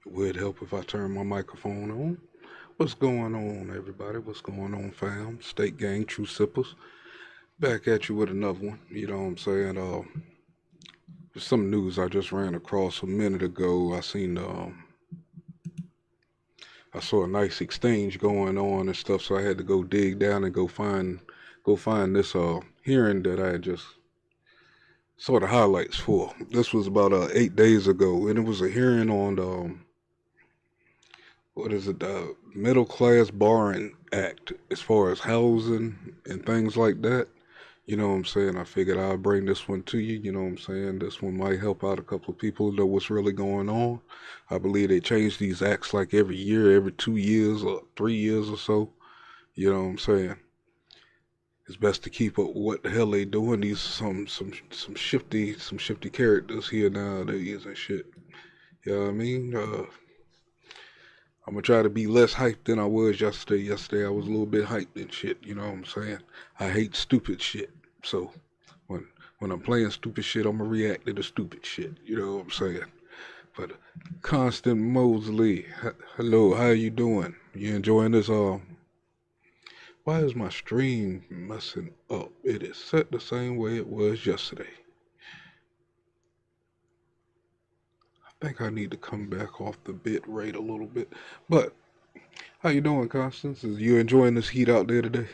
It would help if I turn my microphone on. What's going on, everybody? What's going on, fam? State Gang, True Sippers. Back at you with another one. You know what I'm saying? Some news I just ran across a minute ago. I saw a nice exchange going on and stuff, so I had to go dig down and go find this hearing that I had just saw the highlights for. This was about 8 days ago, and it was a hearing on the what is it, the Middle Class Borrowing Act, as far as housing and things like that. You know what I'm saying? I figured I'd bring this one to you. You know what I'm saying? This one might help out a couple of people know what's really going on. I believe they change these acts like every year, every 2 years or 3 years or so. You know what I'm saying? It's best to keep up with what the hell they doing. These some shifty characters here nowadays and shit. You know what I mean? I'm gonna try to be less hyped than I was yesterday. Yesterday I was a little bit hyped and shit. You know what I'm saying? I hate stupid shit. So when when I'm playing stupid shit, I'm gonna react to the stupid shit. You know what I'm saying? But Constant Mosley, hello, how you doing? You enjoying this? Why is my stream messing up? It is set the same way it was yesterday. I think I need to come back off the bit rate a little bit. But how you doing, Constance? Is you enjoying this heat out there today?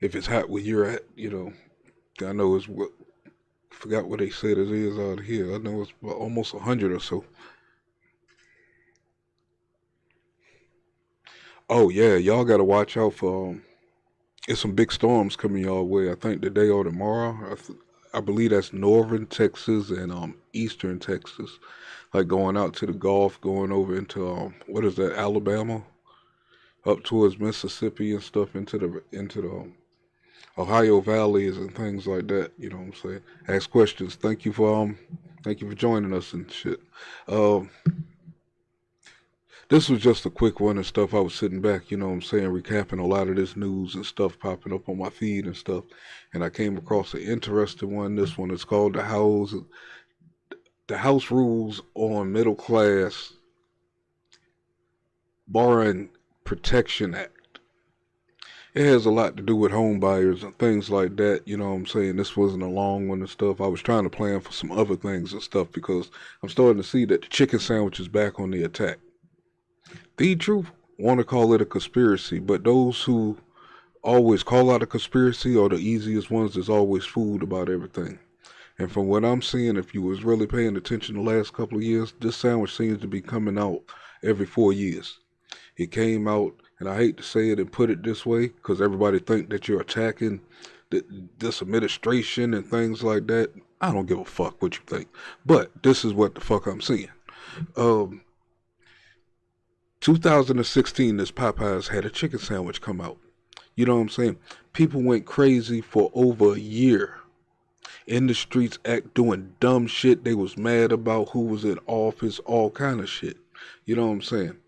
If it's hot where you're at, I know it's what forgot what they said it is out here. I know it's almost 100 or so. Oh yeah, y'all gotta watch out for. It's some big storms coming y'all way. I think today or tomorrow. I believe that's northern Texas and eastern Texas, like going out to the Gulf, going over into what is that, Alabama, up towards Mississippi and stuff into the Ohio valleys and things like that. You know what I'm saying? Ask questions. Thank you for joining us and shit. Um, this was just a quick one and stuff. I was sitting back, you know what I'm saying, recapping a lot of this news and stuff popping up on my feed and stuff, and I came across an interesting one. This one is called the House rules on middle class borrowing protection act. It has a lot to do with home buyers and things like that. You know what I'm saying? This wasn't a long one and stuff. I was trying to plan for some other things and stuff because I'm starting to see that the chicken sandwich is back on the attack. The truth want to call it a conspiracy, but those who always call out a conspiracy are the easiest ones that's always fooled about everything. And from what I'm seeing, if you was really paying attention the last couple of years, this sandwich seems to be coming out every 4 years. It came out, and I hate to say it and put it this way, because everybody think that you're attacking th- this administration and things like that. I don't give a fuck what you think, but this is what the fuck I'm seeing. Um, 2016, this Popeyes had a chicken sandwich come out. You know what I'm saying? People went crazy for over a year in the streets, act doing dumb shit. They was mad about who was in office, all kind of shit. You know what I'm saying?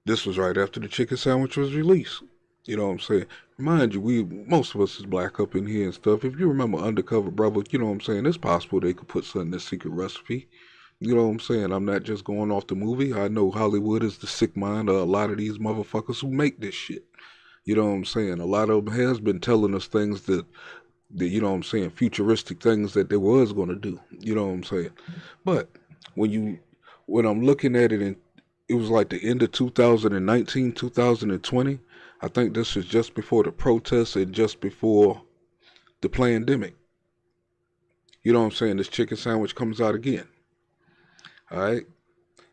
This was right after the chicken sandwich was released. You know what I'm saying? Mind you, we most of us is black up in here and stuff. If you remember Undercover Brother, you know what I'm saying? It's possible they could put something in the secret recipe. You know what I'm saying? I'm not just going off the movie. I know Hollywood is the sick mind of a lot of these motherfuckers who make this shit. You know what I'm saying? A lot of them has been telling us things that you know what I'm saying, futuristic things that they was gonna do. You know what I'm saying? But when you when I'm looking at it, and it was like the end of 2019, 2020. I think this is just before the protests and just before the pandemic. You know what I'm saying? This chicken sandwich comes out again. All right.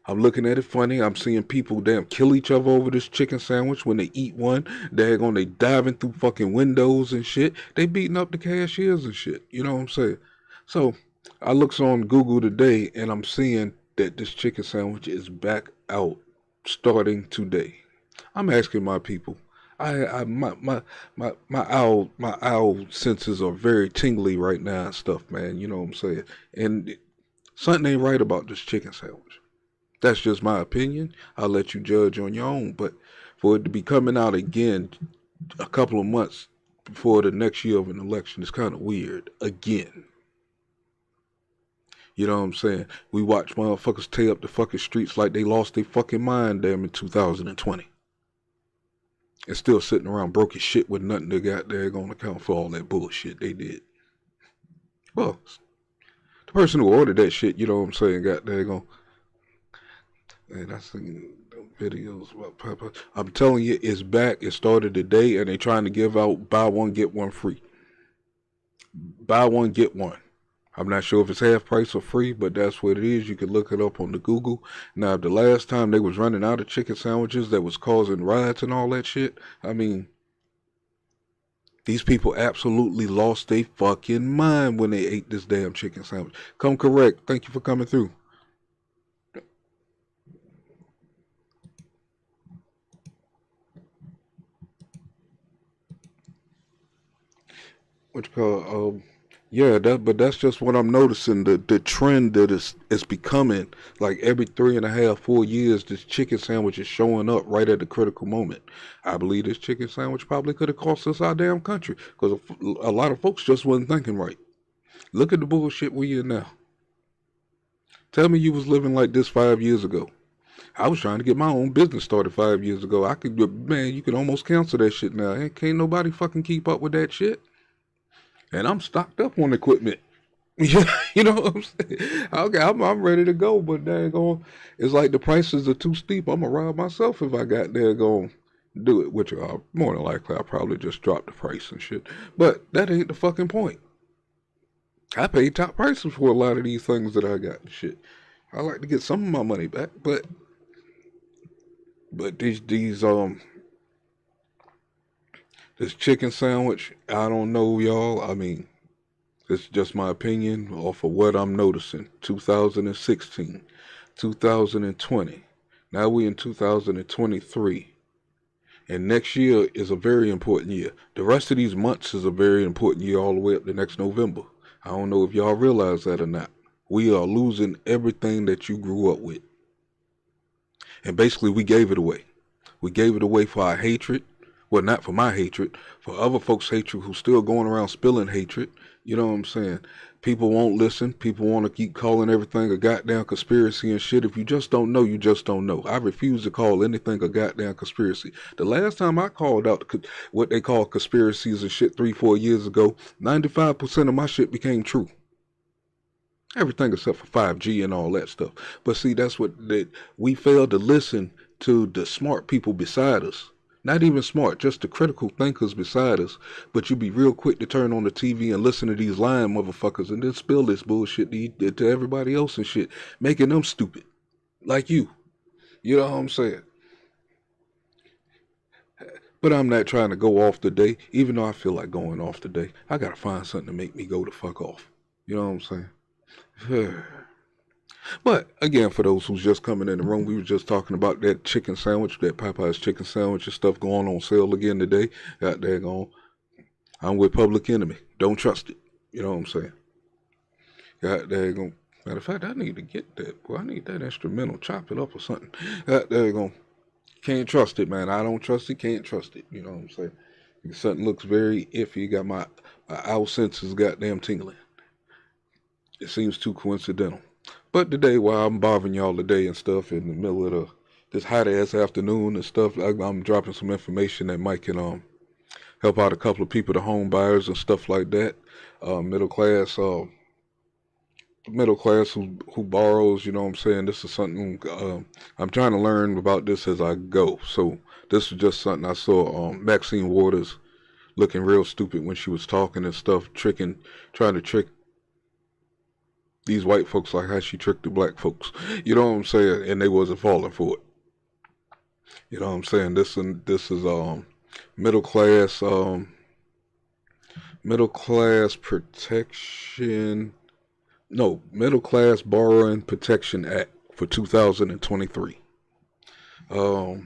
I'm looking at it funny. I'm seeing people damn kill each other over this chicken sandwich when they eat one. They diving through fucking windows and shit. They beating up the cashiers and shit. You know what I'm saying? So I looks on Google today and I'm seeing that this chicken sandwich is back out starting today. I'm asking my people. My owl senses are very tingly right now and stuff, man. You know what I'm saying? And something ain't right about this chicken sandwich. That's just my opinion. I'll let you judge on your own. But for it to be coming out again a couple of months before the next year of an election is kind of weird. Again, You know what I'm saying? We watch motherfuckers tear up the fucking streets like they lost their fucking mind damn in 2020. And still sitting around broke as shit with nothing to got there gonna account for all that bullshit they did. Well, the person who ordered that shit, you know what I'm saying, got there gonna. And I seen videos about Papa. I'm telling you, it's back. It started today, and they trying to give out buy one get one free. Buy one get one. I'm not sure if it's half price or free, but that's what it is. You can look it up on the Google. Now, the last time they was running out of chicken sandwiches that was causing riots and all that shit, I mean, these people absolutely lost their fucking mind when they ate this damn chicken sandwich. Come correct. Thank you for coming through. What you call yeah, but that's just what I'm noticing. The trend that is becoming like every 3.5, 4 years, this chicken sandwich is showing up right at the critical moment. I believe this chicken sandwich probably could have cost us our damn country because a lot of folks just wasn't thinking right. Look at the bullshit we in now. Tell me you was living like this 5 years ago. I was trying to get my own business started 5 years ago. I could, man, you could almost cancel that shit now. And can't nobody fucking keep up with that shit. And I'm stocked up on equipment. Yeah, you know what I'm saying? Okay, I'm ready to go, but daggone, it's like the prices are too steep. I'm gonna rob myself if I got there going do it, which more than likely I'll probably just drop the price and shit. But that ain't the fucking point. I paid top prices for a lot of these things that I got and shit. I like to get some of my money back, but these this chicken sandwich, I don't know, y'all. I mean, it's just my opinion off of what I'm noticing. 2016, 2020. Now we in 2023. And next year is a very important year. The rest of these months is a very important year all the way up to next November. I don't know if y'all realize that or not. We are losing everything that you grew up with. And basically we gave it away. We gave it away for our hatred. Well, not for my hatred, for other folks' hatred who's still going around spilling hatred. You know what I'm saying? People won't listen. People want to keep calling everything a goddamn conspiracy and shit. If you just don't know, you just don't know. I refuse to call anything a goddamn conspiracy. The last time I called out what they call conspiracies and shit 3-4 years ago, 95% of my shit became true. Everything except for 5G and all that stuff. But see, that's what we failed to listen to the smart people beside us. Not even smart, just the critical thinkers beside us. But you be real quick to turn on the TV and listen to these lying motherfuckers and then spill this bullshit to everybody else and shit, making them stupid. Like you. You know what I'm saying? But I'm not trying to go off today, even though I feel like going off today. I gotta find something to make me go the fuck off. You know what I'm saying? But again, for those who's just coming in the room, we were just talking about that chicken sandwich, that Popeye's chicken sandwich and stuff going on sale again today. God daggone. I'm with Public Enemy. Don't trust it. You know what I'm saying? God daggone. Matter of fact, I need to get that. Well, I need that instrumental. Chop it up or something. God daggone. Can't trust it, man. I don't trust it. Can't trust it. You know what I'm saying? If something looks very iffy. Got my owl senses goddamn tingling. It seems too coincidental. But today, while I'm bothering y'all today and stuff in the middle of this hot ass afternoon and stuff, I'm dropping some information that might can help out a couple of people, the home buyers and stuff like that. Middle class who borrows. You know what I'm saying? This is something I'm trying to learn about this as I go. So this is just something I saw. Maxine Waters looking real stupid when she was talking and stuff, trying to trick these white folks like how she tricked the black folks. You know what I'm saying? And they wasn't falling for it. You know what I'm saying? This is middle class protection. No, Middle Class Borrowing Protection Act for 2023. It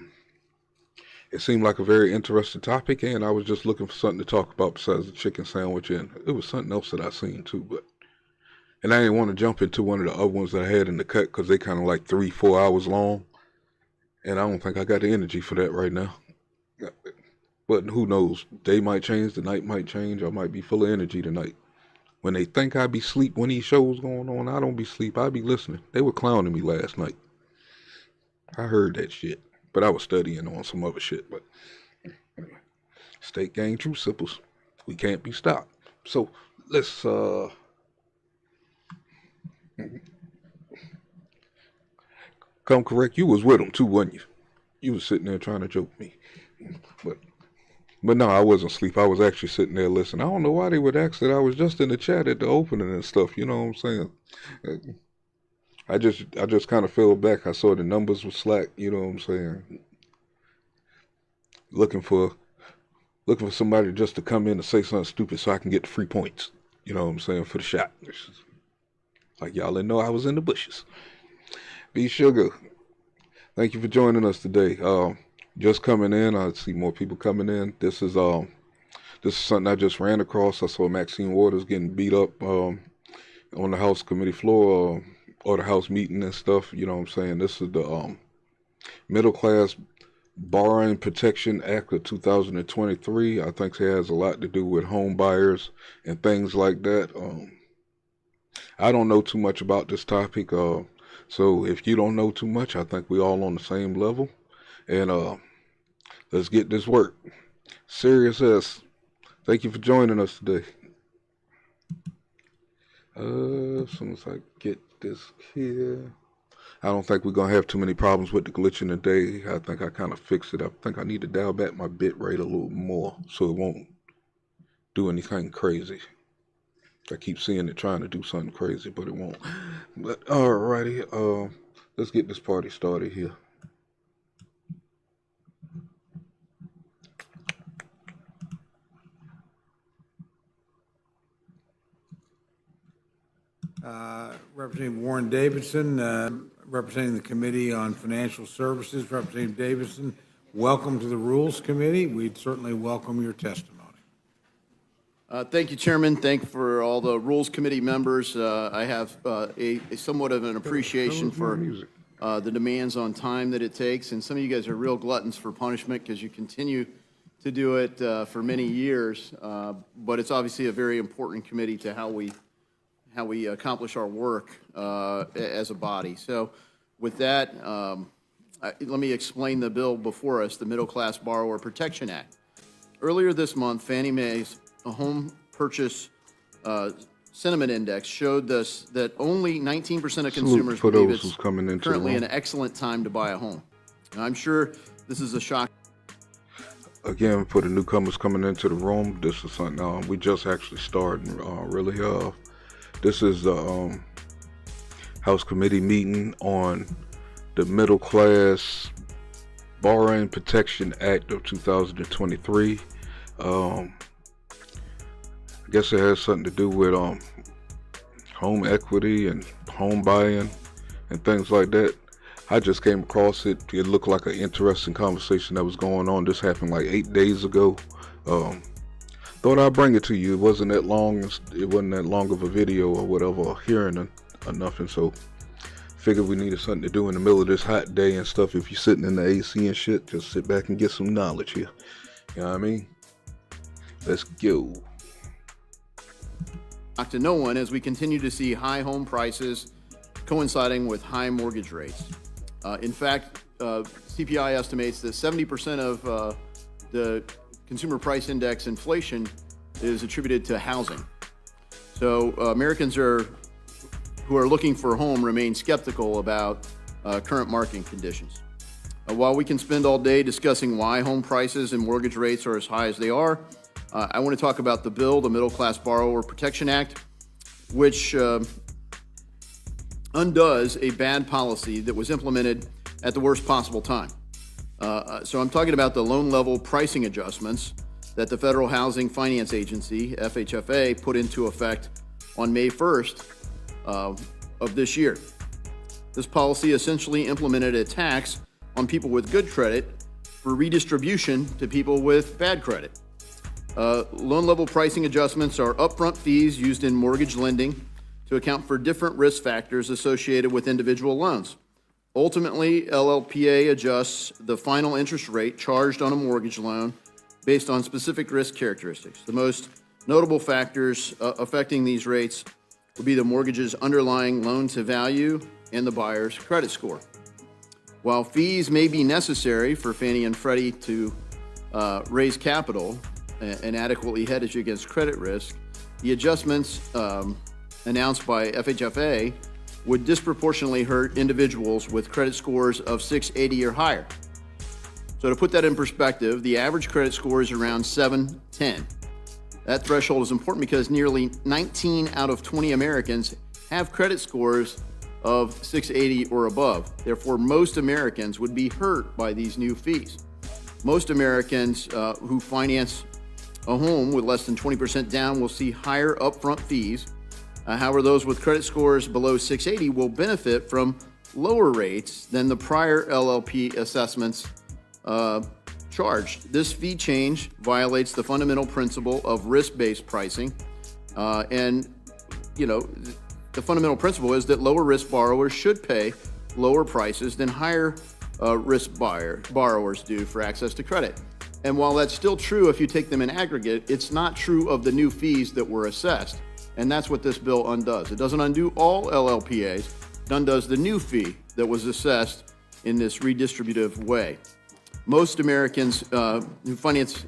seemed like a very interesting topic, and I was just looking for something to talk about besides the chicken sandwich, and it was something else that I seen too, but. And I didn't want to jump into one of the other ones that I had in the cut because they kind of like 3-4 hours long. And I don't think I got the energy for that right now. But who knows? Day might change, the night might change. I might be full of energy tonight. When they think I be sleep when these shows going on, I don't be sleep. I be listening. They were clowning me last night. I heard that shit, but I was studying on some other shit. But State Gang True Sipples, we can't be stopped. So let's come correct. You was with them too, wasn't you? You was sitting there trying to joke me, but no, I wasn't asleep. I was actually sitting there listening. I don't know why they would ask that. I was just in the chat at the opening and stuff. You know what I'm saying? I just kind of fell back. I saw the numbers were slack. You know what I'm saying? Looking for somebody just to come in and say something stupid so I can get the free points. You know what I'm saying, for the shot. Like y'all didn't know I was in the bushes. B Sugar, thank you for joining us today. Just coming in, I see more people coming in. This is something I just ran across. I saw Maxine Waters getting beat up on the House committee floor or the House meeting and stuff. You know what I'm saying? This is the Middle Class Borrowing Protection Act of 2023. I think it has a lot to do with home buyers and things like that. I don't know too much about this topic. So if you don't know too much, I think we all on the same level. And let's get this work. Serious S, thank you for joining us today. As soon as I get this here, I don't think we're going to have too many problems with the glitching today. I think I kind of fixed it. I think I need to dial back my bit rate a little more so it won't do anything crazy. I keep seeing it trying to do something crazy, but it won't. But alrighty, let's get this party started here. Representative Warren Davidson, representing the Committee on Financial Services. Representative Davidson, welcome to the Rules Committee. We'd certainly welcome your testimony. Thank you, Chairman. Thank you for all the Rules Committee members. I have a somewhat of an appreciation for the demands on time that it takes, and some of you guys are real gluttons for punishment because you continue to do it for many years, but it's obviously a very important committee to how we accomplish our work as a body. So with that, let me explain the bill before us, the Middle Class Borrower Protection Act. Earlier this month, Fannie Mae's home purchase sentiment index showed us that only 19% of consumers believe it's currently an excellent time to buy a home. Now, I'm sure this is a shock. Again, for the newcomers coming into the room, this is something we just actually started. Really, this is the House Committee meeting on the Middle Class Borrowing Protection Act of 2023. I guess it has something to do with home equity and home buying and things like that. I just came across it. It looked like an interesting conversation that was going on. This happened like 8 days ago. Thought I'd bring it to you. It wasn't that long. It wasn't that long of a video or whatever, or hearing or nothing. So figured we needed something to do in the middle of this hot day and stuff. If you're sitting in the AC and shit, just sit back and get some knowledge here. You know what I mean? Let's go. To no one as we continue to see high home prices coinciding with high mortgage rates. In fact, CPI estimates that 70% of the consumer price index inflation is attributed to housing. So Americans who are looking for a home remain skeptical about current market conditions. While we can spend all day discussing why home prices and mortgage rates are as high as they are, I want to talk about the bill, the Middle Class Borrower Protection Act, which undoes a bad policy that was implemented at the worst possible time. So I'm talking about the loan level pricing adjustments that the Federal Housing Finance Agency, FHFA, put into effect on May 1st of this year. This policy essentially implemented a tax on people with good credit for redistribution to people with bad credit. Loan level pricing adjustments are upfront fees used in mortgage lending to account for different risk factors associated with individual loans. Ultimately, LLPA adjusts the final interest rate charged on a mortgage loan based on specific risk characteristics. The most Notable factors affecting these rates would be the mortgage's underlying loan-to-value and the buyer's credit score. While fees may be necessary for Fannie and Freddie to raise capital and adequately hedge against credit risk, the adjustments announced by FHFA would disproportionately hurt individuals with credit scores of 680 or higher. So to put that in perspective, the average credit score is around 710. That threshold is important because nearly 19 out of 20 Americans have credit scores of 680 or above. Therefore, most Americans would be hurt by these new fees. Most Americans who finance a home with less than 20% down will see higher upfront fees. However, those with credit scores below 680 will benefit from lower rates than the prior LLP assessments charged. This fee change violates the fundamental principle of risk-based pricing. The fundamental principle is that lower risk borrowers should pay lower prices than higher risk borrowers do for access to credit. And while that's still true if you take them in aggregate, it's not true of the new fees that were assessed. And that's what this bill undoes. It doesn't undo all LLPAs, it undoes the new fee that was assessed in this redistributive way. Most Americans who finance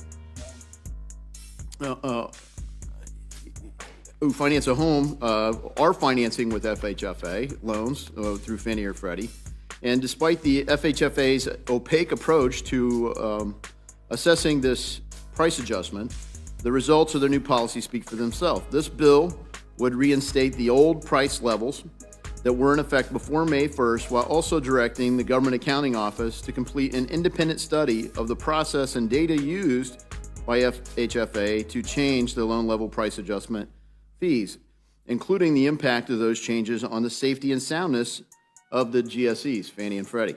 a home are financing with FHFA loans through Fannie or Freddie. And despite the FHFA's opaque approach to assessing this price adjustment, the results of their new policy speak for themselves. This bill would reinstate the old price levels that were in effect before May 1st, while also directing the Government Accounting Office to complete an independent study of the process and data used by FHFA to change the loan level price adjustment fees, including the impact of those changes on the safety and soundness of the GSEs, Fannie and Freddie,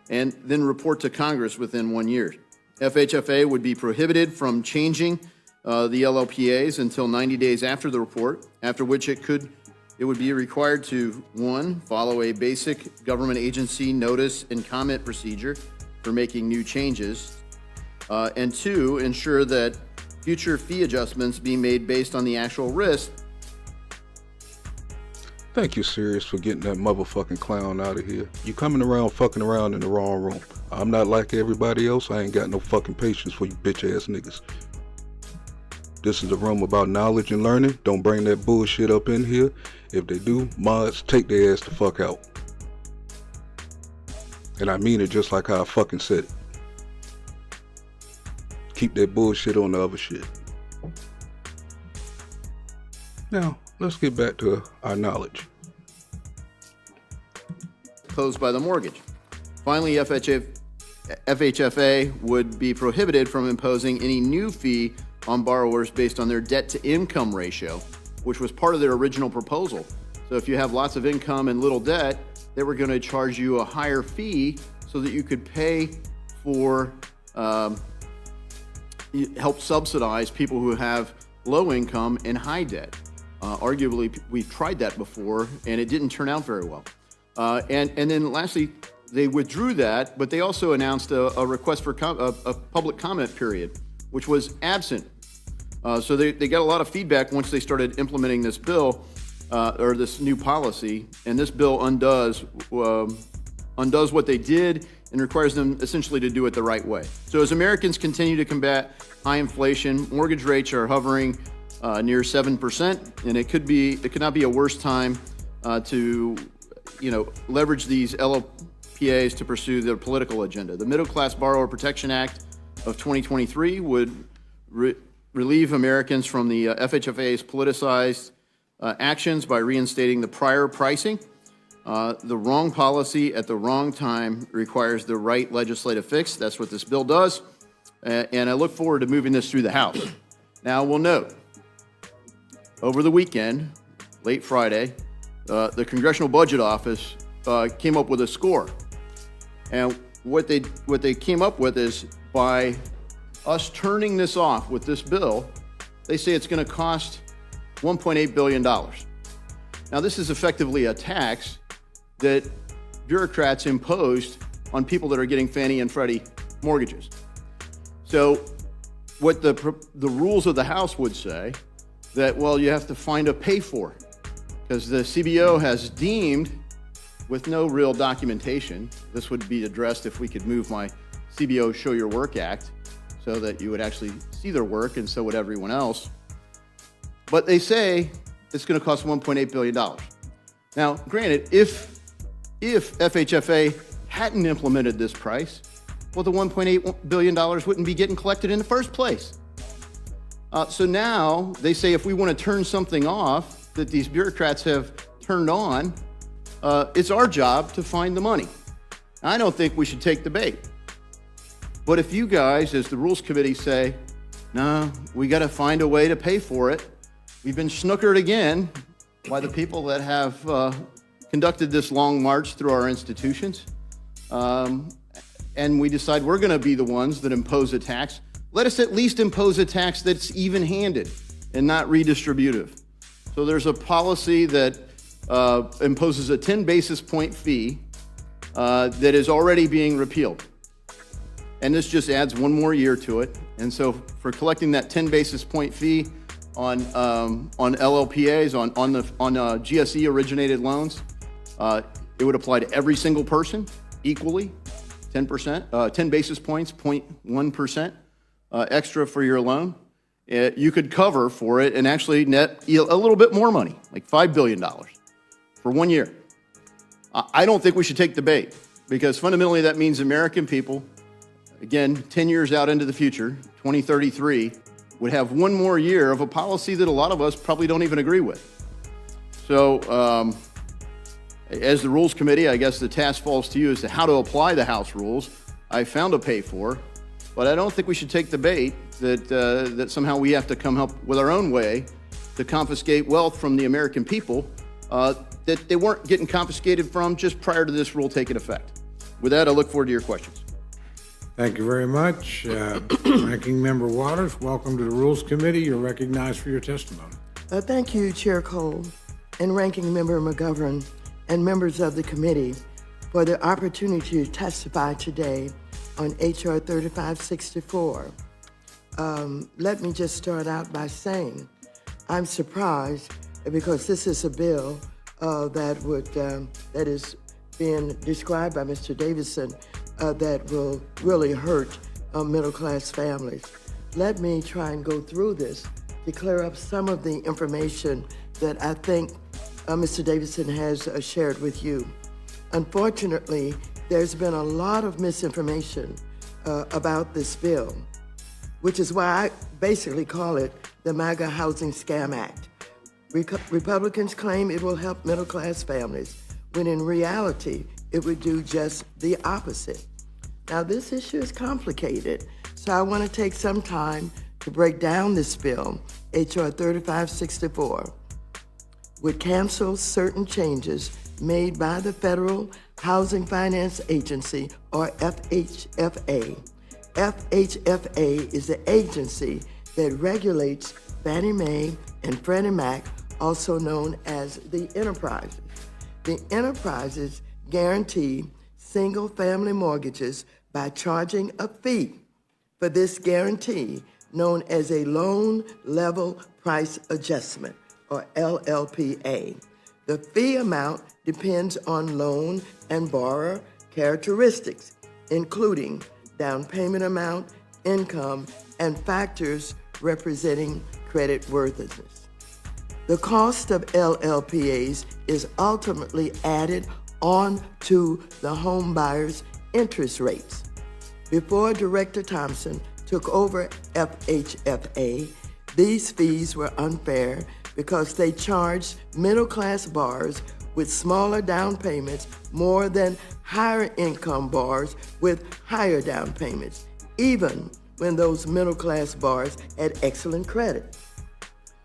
and then report to Congress within 1 year. FHFA would be prohibited from changing the LLPAs until 90 days after the report, after which it would be required to, 1, follow a basic government agency notice and comment procedure for making new changes, and 2, ensure that future fee adjustments be made based on the actual risk. Thank you, Sirius, for getting that motherfucking clown out of here. You coming around fucking around in the wrong room. I'm not like everybody else. I ain't got no fucking patience for you bitch ass niggas. This is a room about knowledge and learning. Don't bring that bullshit up in here. If they do, mods, take their ass the fuck out. And I mean it just like how I fucking said it. Keep that bullshit on the other shit. Now, let's get back to our knowledge. Imposed by the mortgage. Finally, FHFA would be prohibited from imposing any new fee on borrowers based on their debt-to-income ratio, which was part of their original proposal. So if you have lots of income and little debt, they were going to charge you a higher fee so that you could pay for, help subsidize people who have low income and high debt. Arguably, we've tried that before, and it didn't turn out very well. And then lastly, they withdrew that, but they also announced a request for a public comment period, which was absent. So they got a lot of feedback once they started implementing this bill, or this new policy, and this bill undoes what they did and requires them essentially to do it the right way. So as Americans continue to combat high inflation, mortgage rates are hovering near 7%, and it could not be a worse time to leverage these LLPAs to pursue their political agenda. The Middle Class Borrower Protection Act of 2023 would relieve Americans from the FHFA's politicized actions by reinstating the prior pricing. The wrong policy at the wrong time requires the right legislative fix. That's what this bill does, and I look forward to moving this through the House. Now, we'll note, over the weekend, late Friday, the Congressional Budget Office came up with a score. And what they came up with is, by us turning this off with this bill, they say it's going to cost $1.8 billion. Now, this is effectively a tax that bureaucrats imposed on people that are getting Fannie and Freddie mortgages. So what the rules of the House would say that, well, you have to find a pay for, because the CBO has deemed, with no real documentation, this would be addressed if we could move my CBO Show Your Work Act so that you would actually see their work, and so would everyone else. But they say it's going to cost $1.8 billion. Now, granted, if FHFA hadn't implemented this price, well, the $1.8 billion wouldn't be getting collected in the first place. So now they say if we want to turn something off that these bureaucrats have turned on, it's our job to find the money. I don't think we should take the bait. But if you guys, as the Rules Committee, say, no, we got to find a way to pay for it, we've been snookered again by the people that have conducted this long march through our institutions, and we decide we're going to be the ones that impose a tax, let us at least impose a tax that's even-handed and not redistributive. So there's a policy that imposes a 10 basis point fee that is already being repealed. And this just adds one more year to it. And so for collecting that 10 basis point fee on LLPAs, on GSE originated loans, it would apply to every single person equally, 10%, 10 basis points, 0.1%. Extra for your loan, you could cover for it and actually net a little bit more money, like $5 billion for 1 year. I don't think we should take the bait, because fundamentally that means American people, again, 10 years out into the future, 2033, would have one more year of a policy that a lot of us probably don't even agree with. So as the Rules Committee, I guess the task falls to you as to how to apply the House rules. I found a pay for. But I don't think we should take the bait that somehow we have to come up with our own way to confiscate wealth from the American people that they weren't getting confiscated from just prior to this rule taking effect. With that, I look forward to your questions. Thank you very much. Ranking Member Waters, welcome to the Rules Committee. You're recognized for your testimony. Thank you, Chair Cole and Ranking Member McGovern and members of the committee for the opportunity to testify today on H.R. 3564. Let me just start out by saying I'm surprised because this is a bill that is being described by Mr. Davidson that will really hurt middle-class families. Let me try and go through this to clear up some of the information that I think Mr. Davidson has shared with you. Unfortunately, there's been a lot of misinformation about this bill, which is why I basically call it the MAGA Housing Scam Act. Republicans claim it will help middle-class families, when in reality, it would do just the opposite. Now, this issue is complicated, so I want to take some time to break down this bill, H.R. 3564, would cancel certain changes made by the Federal Housing Finance Agency, or FHFA. FHFA is the agency that regulates Fannie Mae and Freddie Mac, also known as the enterprises. The enterprises guarantee single-family mortgages by charging a fee for this guarantee, known as a loan level price adjustment, or LLPA. The fee amount depends on loan and borrower characteristics, including down payment amount, income, and factors representing credit worthiness. The cost of LLPAs is ultimately added on to the home buyer's interest rates. Before Director Thompson took over FHFA, these fees were unfair because they charged middle-class borrowers with smaller down payments more than higher income borrowers with higher down payments, even when those middle-class borrowers had excellent credit.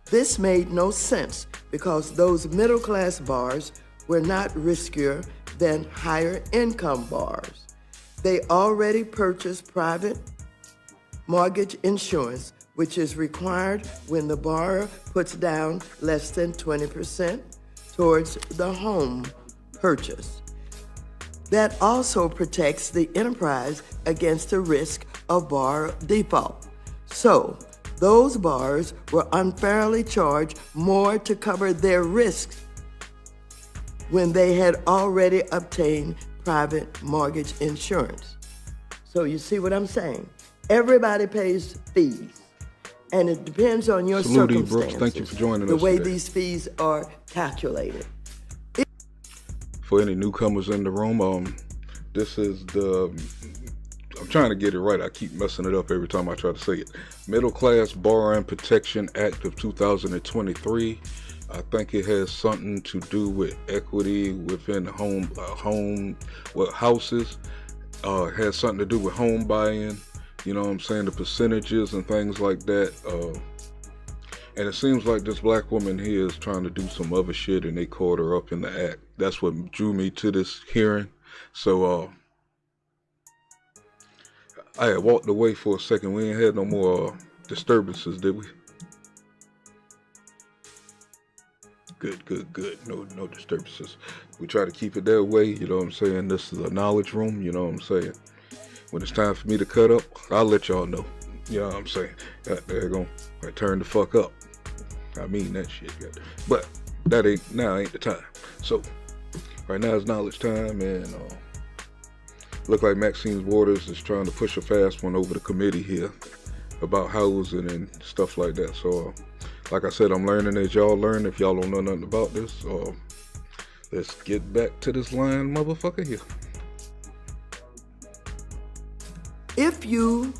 This made no sense because those middle-class borrowers were not riskier than higher income borrowers. They already purchased private mortgage insurance, which is required when the borrower puts down less than 20% towards the home purchase. That also protects the enterprise against the risk of borrower default. So, Those borrowers were unfairly charged more to cover their risks when they had already obtained private mortgage insurance. So you see what I'm saying? Everybody pays fees, and it depends on your Salute, E. circumstances. Brooks. Thank you for joining the us way today. these fees are calculated. For any newcomers in the room, this is the, I'm trying to get it right. I keep messing it up every time I try to say it. Middle Class Borrowing Protection Act of 2023. I think it has something to do with equity within houses. It has something to do with home buying. You know what I'm saying? The percentages and things like that. And it seems like this black woman here is trying to do some other shit, and they caught her up in the act. That's what drew me to this hearing. So I had walked away for a second. We ain't had no more disturbances, did we? Good. No disturbances. We try to keep it that way, you know what I'm saying? This is a knowledge room, you know what I'm saying? When it's time for me to cut up, I'll let y'all know. You know what I'm saying? There you go. I turn the fuck up. I mean that shit. But that ain't the time. So right now is knowledge time, and look like Maxine Waters is trying to push a fast one over the committee here about housing and stuff like that. So like I said, I'm learning as y'all learn. If y'all don't know nothing about this, let's get back to this line motherfucker here. If you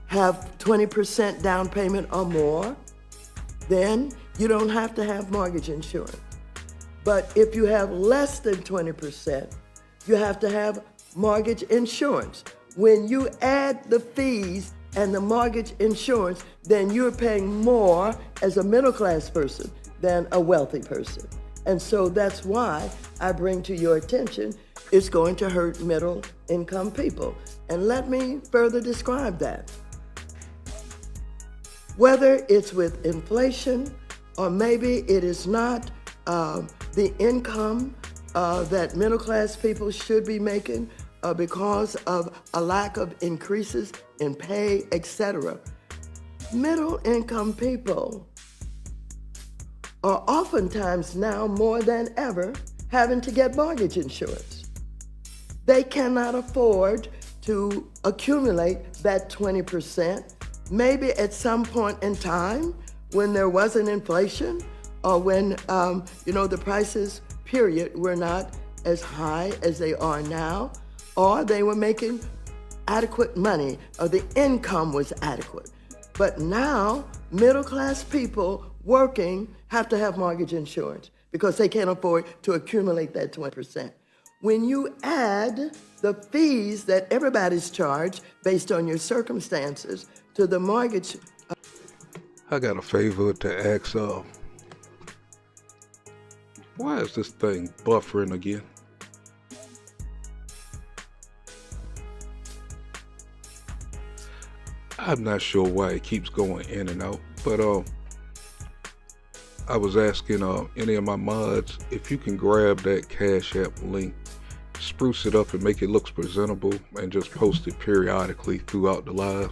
have 20% down payment or more, then you don't have to have mortgage insurance. But if you have less than 20%, you have to have mortgage insurance. When you add the fees and the mortgage insurance, then you're paying more as a middle class person than a wealthy person. And so that's why I bring to your attention it's going to hurt middle income people. And let me further describe that. Whether it's with inflation or maybe it is not the income that middle class people should be making because of a lack of increases in pay, etc. Middle income people are oftentimes now more than ever having to get mortgage insurance. They cannot afford to accumulate that 20%. Maybe at some point in time when there wasn't inflation or when, the prices, period, were not as high as they are now, or they were making adequate money or the income was adequate. But now middle class people working have to have mortgage insurance because they can't afford to accumulate that 20%. When you add the fees that everybody's charged based on your circumstances to the mortgage. I got a favor to ask. Why is this thing buffering again? I'm not sure why it keeps going in and out, but I was asking any of my mods if you can grab that Cash App link, spruce it up and make it look presentable, and just post it periodically throughout the live.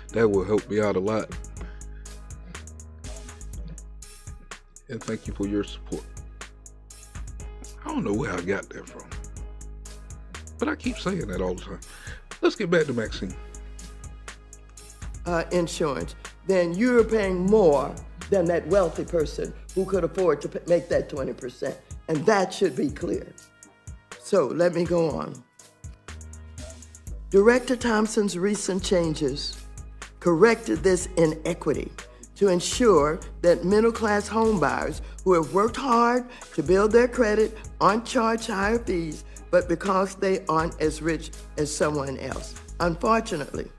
That will help me out a lot. And thank you for your support. I don't know where I got that from, but I keep saying that all the time. Let's get back to Maxine. Insurance, then you're paying more than that wealthy person who could afford to make that 20%. And that should be clear. So let me go on. Director Thompson's recent changes corrected this inequity to ensure that middle-class homebuyers who have worked hard to build their credit aren't charged higher fees, but because they aren't as rich as someone else. Unfortunately,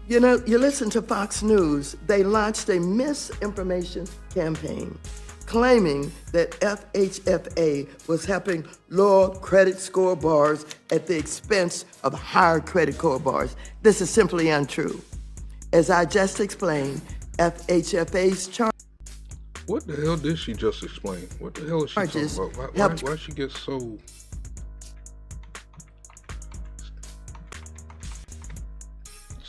you listen to Fox News, they launched a misinformation campaign claiming that FHFA was helping lower credit score borrowers at the expense of higher credit score borrowers. This is simply untrue. As I just explained, FHFA's charge. What the hell did she just explain? What the hell is she talking about? Why she get so...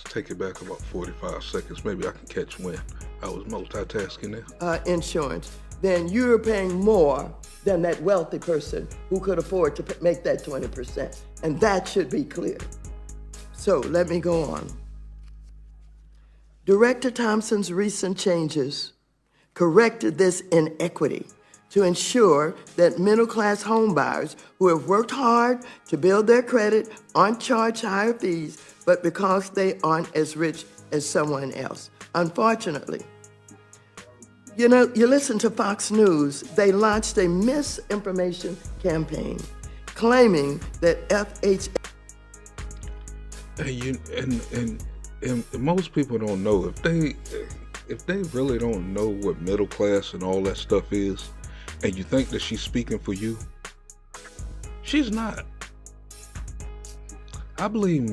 Take it back about 45 seconds. Maybe I can catch when I was multitasking there. Insurance, then you're paying more than that wealthy person who could afford to make that 20%. And that should be clear. So let me go on. Director Thompson's recent changes corrected this inequity to ensure that middle-class homebuyers who have worked hard to build their credit aren't charged higher fees, but because they aren't as rich as someone else. Unfortunately, you listen to Fox News, they launched a misinformation campaign claiming that FHA. And most people don't know if they really don't know what middle class and all that stuff is, and you think that she's speaking for you, she's not. I believe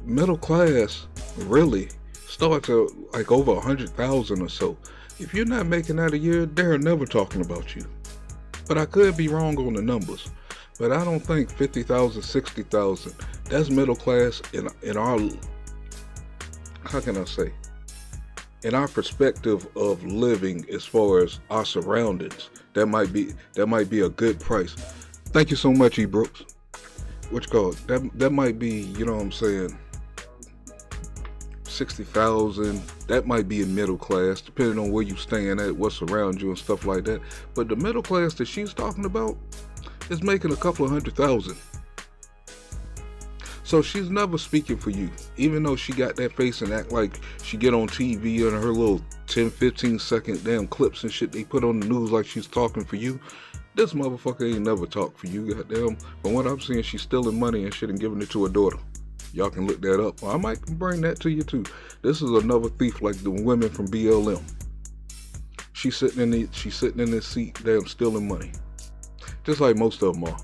middle class really starts at like over 100,000 or so. If you're not making that a year, they're never talking about you. But I could be wrong on the numbers. But I don't think 50,000, 60,000, that's middle class in our, how can I say, in our perspective of living as far as our surroundings. That might be a good price. Thank you so much, E. Brooks. What you call it? That might be, you know what I'm saying, 60,000. That might be a middle class, depending on where you staying at, what's around you and stuff like that. But the middle class that she's talking about is making a couple of 100,000. So she's never speaking for you, even though she got that face and act like she get on TV and her little 10, 15 second damn clips and shit they put on the news like she's talking for you. This motherfucker ain't never talked for you, goddamn. From what I'm seeing, she's stealing money and shit and giving it to her daughter. Y'all can look that up. I might bring that to you too. This is another thief like the women from BLM. She's sitting in this seat, damn, stealing money. Just like most of them are.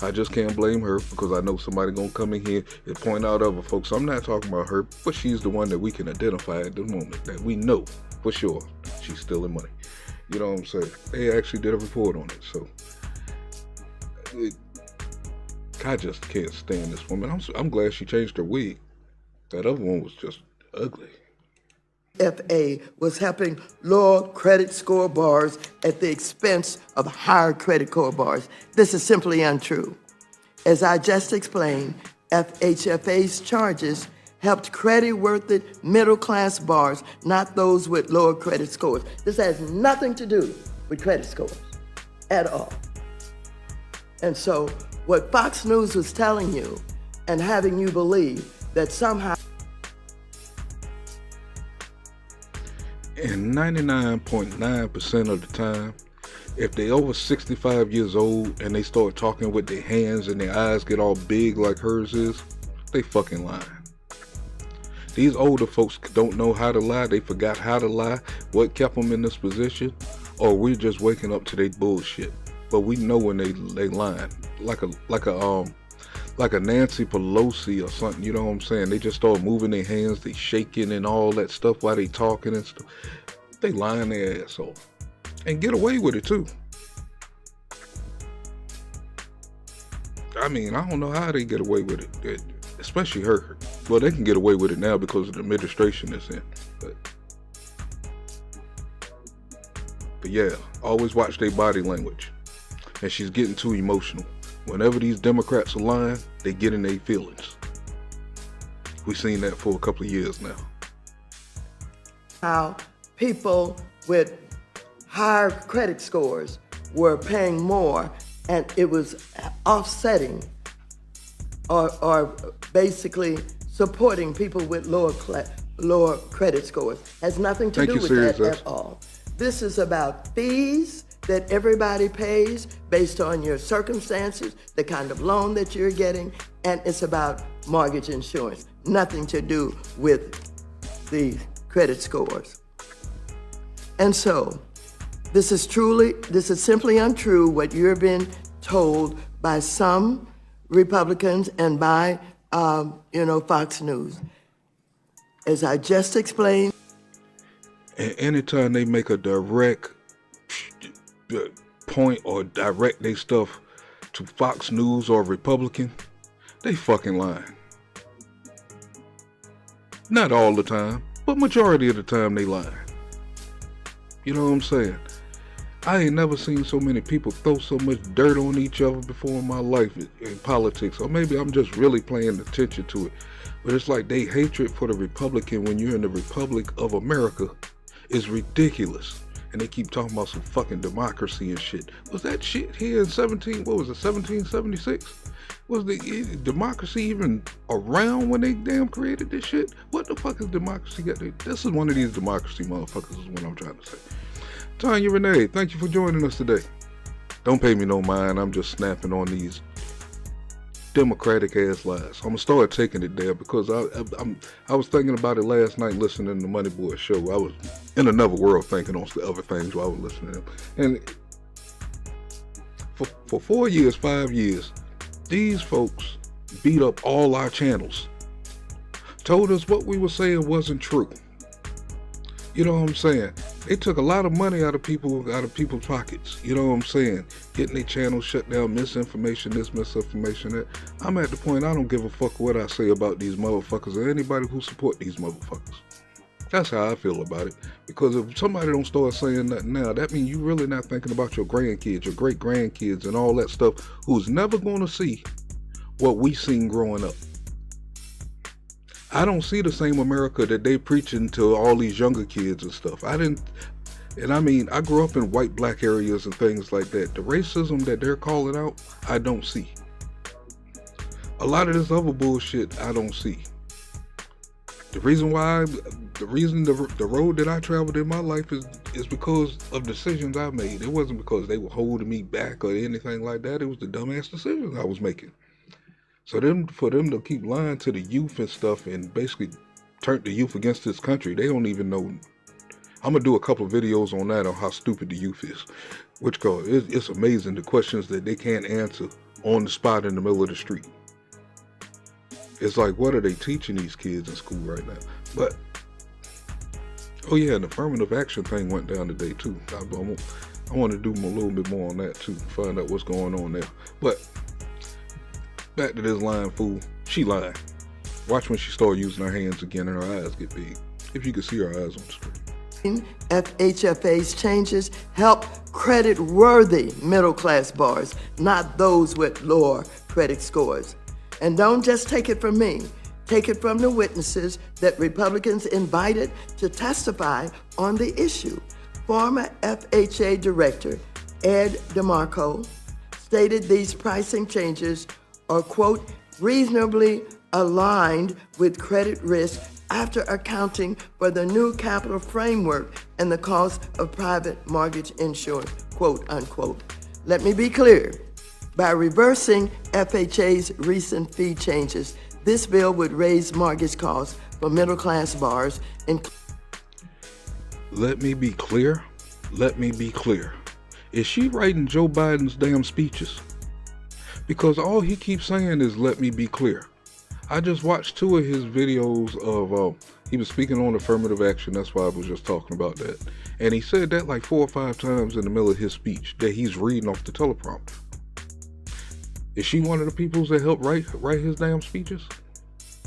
I just can't blame her because I know somebody gonna come in here and point out other folks. I'm not talking about her, but she's the one that we can identify at the moment, that we know for sure she's stealing money. You know what I'm saying? They actually did a report on it, so I just can't stand this woman. I'm glad she changed her wig. That other one was just ugly. FA was helping lower credit score bars at the expense of higher credit score bars. This is simply untrue. As I just explained, FHFA's charges helped credit-worthy middle-class bars, not those with lower credit scores. This has nothing to do with credit scores at all. And so what Fox News was telling you and having you believe that somehow. And 99.9% of the time, if they over 65 years old and they start talking with their hands and their eyes get all big like hers is, they fucking lying. These older folks don't know how to lie. They forgot how to lie, what kept them in this position, or we're just waking up to their bullshit. But we know when they lying, like a Nancy Pelosi or something. You know what I'm saying? They just start moving their hands, they shaking and all that stuff while they talking and stuff. They lying their ass off and get away with it too. I mean, I don't know how they get away with it, especially her. Well, they can get away with it now because of the administration it's in. But yeah, always watch their body language. And she's getting too emotional. Whenever these Democrats are lying, they get in their feelings. We've seen that for a couple of years now. How people with higher credit scores were paying more, and it was offsetting or basically supporting people with lower credit scores. Has nothing to do with that at all. This is about fees that everybody pays based on your circumstances, the kind of loan that you're getting, and it's about mortgage insurance. Nothing to do with the credit scores. And so, this is simply untrue what you're being told by some Republicans and by, Fox News. As I just explained. And anytime they make a direct point or direct their stuff to Fox News or Republican, they fucking lying. Not all the time, but majority of the time they lying. You know what I'm saying? I ain't never seen so many people throw so much dirt on each other before in my life in politics. Or maybe I'm just really paying attention to it. But it's like they hatred for the Republican when you're in the Republic of America is ridiculous. And they keep talking about some fucking democracy and shit. Was that shit here in 1776? Was the democracy even around when they damn created this shit? What the fuck is democracy got to? This is one of these democracy motherfuckers is what I'm trying to say. Tanya Renee, thank you for joining us today. Don't pay me no mind, I'm just snapping on these democratic ass lies. I'm gonna start taking it there because I was thinking about it last night listening to the Money Boy show. I was in another world thinking on the other things while I was listening to them. And for 4 years, 5 years, these folks beat up all our channels. Told us what we were saying wasn't true. You know what I'm saying? They took a lot of money out of people's pockets. You know what I'm saying? Getting their channels shut down, misinformation, this, misinformation, that. I'm at the point I don't give a fuck what I say about these motherfuckers or anybody who support these motherfuckers. That's how I feel about it. Because if somebody don't start saying nothing now, that means you really not thinking about your grandkids, your great grandkids, and all that stuff, who's never going to see what we seen growing up. I don't see the same America that they preaching to all these younger kids and stuff. I grew up in white, black areas and things like that. The racism that they're calling out, I don't see. A lot of this other bullshit, I don't see. The reason the road that I traveled in my life is because of decisions I made. It wasn't because they were holding me back or anything like that. It was the dumbass decisions I was making. So for them to keep lying to the youth and stuff and basically turn the youth against this country, they don't even know. I'm going to do a couple of videos on that, on how stupid the youth is. It's amazing the questions that they can't answer on the spot in the middle of the street. It's like, what are they teaching these kids in school right now? But, oh yeah, an affirmative action thing went down today too. I want to do a little bit more on that too, find out what's going on there. But, back to this lying fool. She lying. Watch when she start using her hands again and her eyes get big. If you can see her eyes on the screen. FHFA's changes help credit-worthy middle-class bars, not those with lower credit scores. And don't just take it from me. Take it from the witnesses that Republicans invited to testify on the issue. Former FHA Director Ed DeMarco stated these pricing changes are, quote, reasonably aligned with credit risk after accounting for the new capital framework and the cost of private mortgage insurance, quote, unquote. Let me be clear. By reversing FHA's recent fee changes, this bill would raise mortgage costs for middle-class borrowers. Let me be clear. Let me be clear. Is she writing Joe Biden's damn speeches? Because all he keeps saying is, let me be clear. I just watched 2 of his videos of, he was speaking on affirmative action, that's why I was just talking about that. And he said that like 4 or 5 times in the middle of his speech, that he's reading off the teleprompter. Is she one of the people that helped write his damn speeches?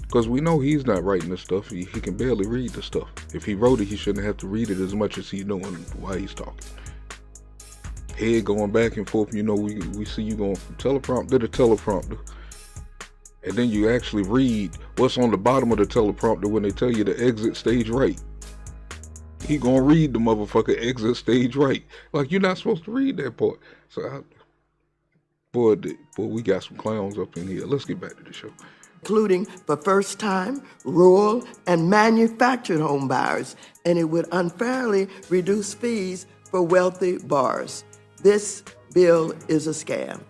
Because we know he's not writing this stuff, he can barely read the stuff. If he wrote it, he shouldn't have to read it as much as he's doing while he's talking. Head going back and forth, you know, we see you going from teleprompter to teleprompter. And then you actually read what's on the bottom of the teleprompter when they tell you to exit stage right. He gonna read the motherfucker exit stage right. Like, you're not supposed to read that part. So, boy, we got some clowns up in here. Let's get back to the show. Including for first-time, rural, and manufactured home buyers, and it would unfairly reduce fees for wealthy borrowers. This bill is a scam.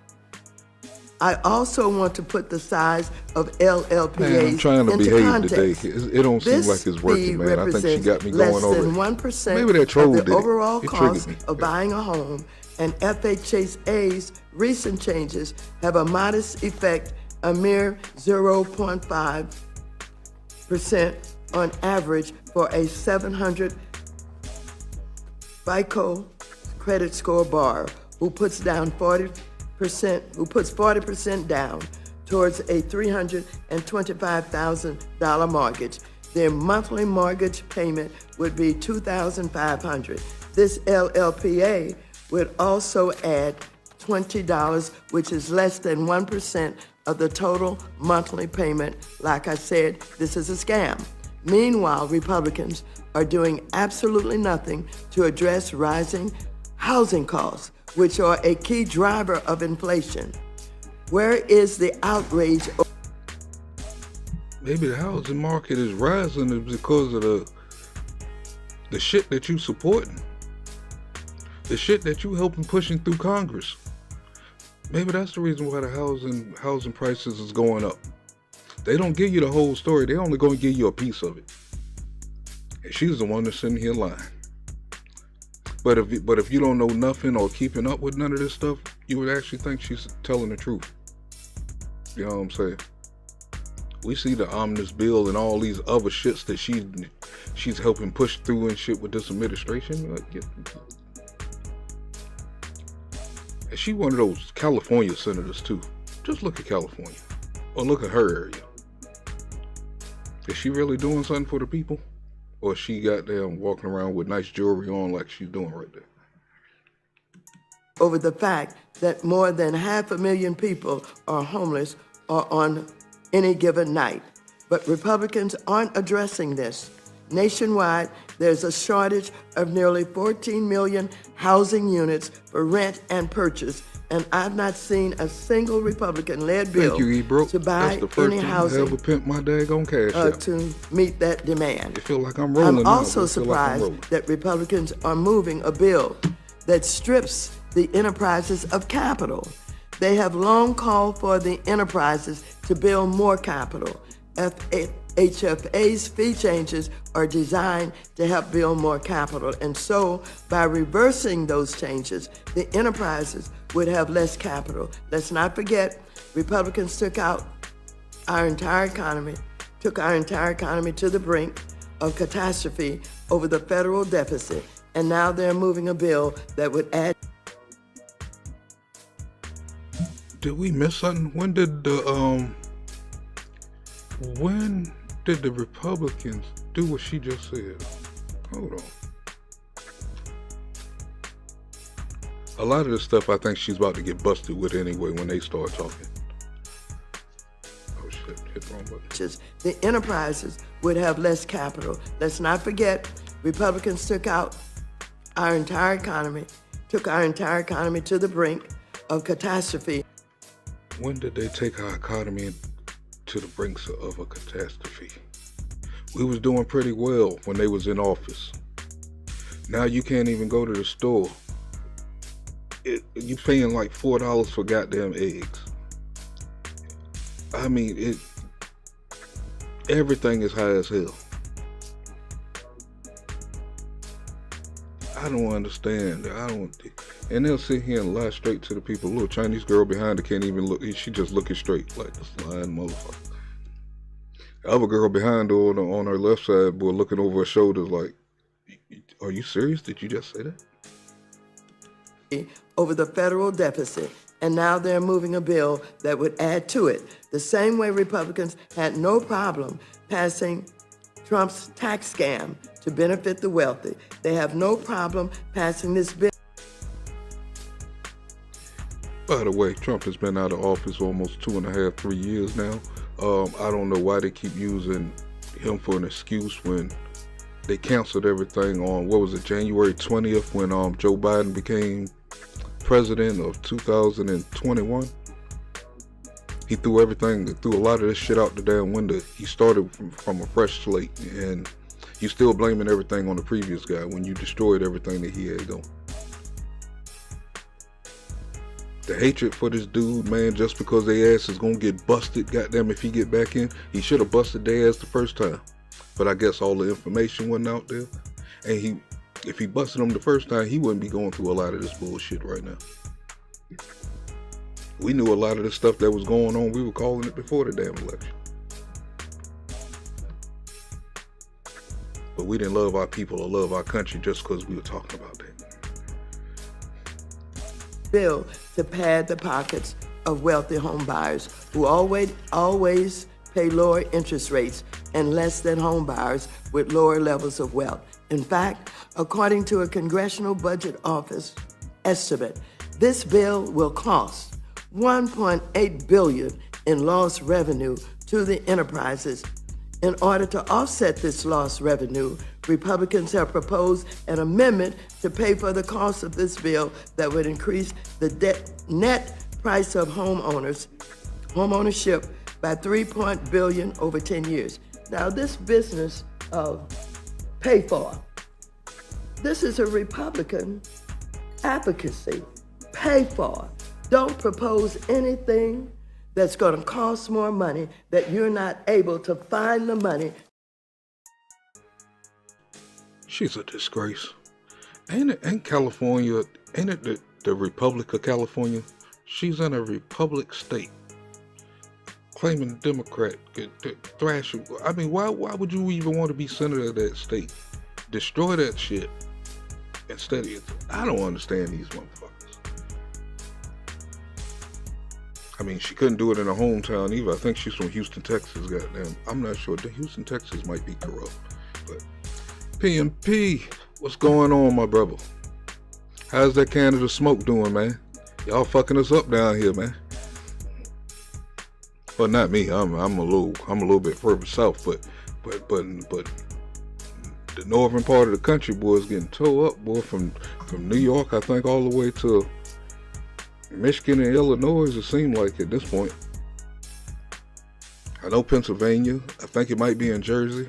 I also want to put the size of LLPAs man, I'm trying to into behave context. Today. It don't seem like it's working, man. I think she got me going less over than it. 1% Maybe that troll of the did overall it. It cost triggered me. of buying a home, and FHA's recent changes have a modest effect, a mere 0.5% on average for a 700 FICO credit score borrower who puts 40% down towards a $325,000 mortgage. their monthly mortgage payment would be $2,500. This LLPA would also add $20, which is less than 1% of the total monthly payment. Like I said, this is a scam. Meanwhile, Republicans are doing absolutely nothing to address rising housing costs, which are a key driver of inflation. Where is the outrage? Maybe the housing market is rising is because of the shit that you supporting. The shit that you helping pushing through Congress. Maybe that's the reason why the housing prices is going up. They don't give you the whole story. They only going to give you a piece of it. And she's the one that's sitting here lying. But if you don't know nothing or keeping up with none of this stuff, you would actually think she's telling the truth. You know what I'm saying? We see the omnibus bill and all these other shits that she's helping push through and shit with this administration. And she one of those California senators too. Just look at California. Or look at her area. Is she really doing something for the people? Or is she goddamn walking around with nice jewelry on like she's doing right there? Over the fact that more than 500,000 people are homeless or on any given night. But Republicans aren't addressing this. Nationwide, there's a shortage of nearly 14 million housing units for rent and purchase, and I've not seen a single Republican-led bill to buy any housing ever pimp my daggone cash out. To meet that demand. I feel like I'm rolling. I'm also surprised that Republicans are moving a bill that strips the enterprises of capital. They have long called for the enterprises to build more capital. HFA's fee changes are designed to help build more capital. And so by reversing those changes, the enterprises would have less capital. Let's not forget, Republicans took our entire economy to the brink of catastrophe over the federal deficit. And now they're moving a bill that would add. Did we miss something? When did the Republicans do what she just said? Hold on. A lot of this stuff I think she's about to get busted with anyway when they start talking. Oh shit, hit the wrong button. The enterprises would have less capital. Let's not forget, Republicans took our entire economy to the brink of catastrophe. When did they take our economy to the brinks of a catastrophe? We was doing pretty well when they was in office. Now you can't even go to the store. You paying like $4 for goddamn eggs. I mean, everything is high as hell. I don't understand. And they'll sit here and lie straight to the people. Little Chinese girl behind her can't even look. She just looking straight like this lying motherfucker. The other girl behind her on her left side, boy, looking over her shoulders like, are you serious? Did you just say that? Over the federal deficit. And now they're moving a bill that would add to it. The same way Republicans had no problem passing Trump's tax scam to benefit the wealthy. They have no problem passing this bill. By the way, Trump has been out of office almost 2.5, 3 years now. I don't know why they keep using him for an excuse when they canceled everything on, what was it, January 20th when Joe Biden became president of 2021. He threw a lot of this shit out the damn window. He started from a fresh slate, and you still blaming everything on the previous guy when you destroyed everything that he had going. The hatred for this dude, man, just because their ass is gonna get busted, goddamn, if he get back in, he should have busted their ass the first time. But I guess all the information wasn't out there, and if he busted them the first time, he wouldn't be going through a lot of this bullshit right now. We knew a lot of the stuff that was going on. We were calling it before the damn election. But we didn't love our people or love our country just because we were talking about that. Bill to pad the pockets of wealthy home buyers who always pay lower interest rates and less than home buyers with lower levels of wealth. In fact, according to a Congressional Budget Office estimate, this bill will cost $1.8 billion in lost revenue to the enterprises. In order to offset this lost revenue, Republicans have proposed an amendment to pay for the cost of this bill that would increase the net price of homeownership by $3 billion over 10 years. Now, this business of pay for, this is a Republican advocacy. Pay for. Don't propose anything that's going to cost more money that you're not able to find the money. She's a disgrace. Ain't California, ain't it the Republic of California? She's in a republic state. Claiming Democrat could thrash you. I mean, why would you even want to be senator of that state? Destroy that shit instead of, I don't understand these motherfuckers. I mean, she couldn't do it in her hometown either. I think she's from Houston, Texas, goddamn. I'm not sure. Houston, Texas might be corrupt. But PMP, what's going on, my brother? How's that Canada smoke doing, man? Y'all fucking us up down here, man. Well, not me. I'm a little bit further south, but the northern part of the country, boy, is getting towed up, boy, from New York, I think, all the way to Michigan and Illinois, it seems like at this point. I know Pennsylvania. I think it might be in Jersey.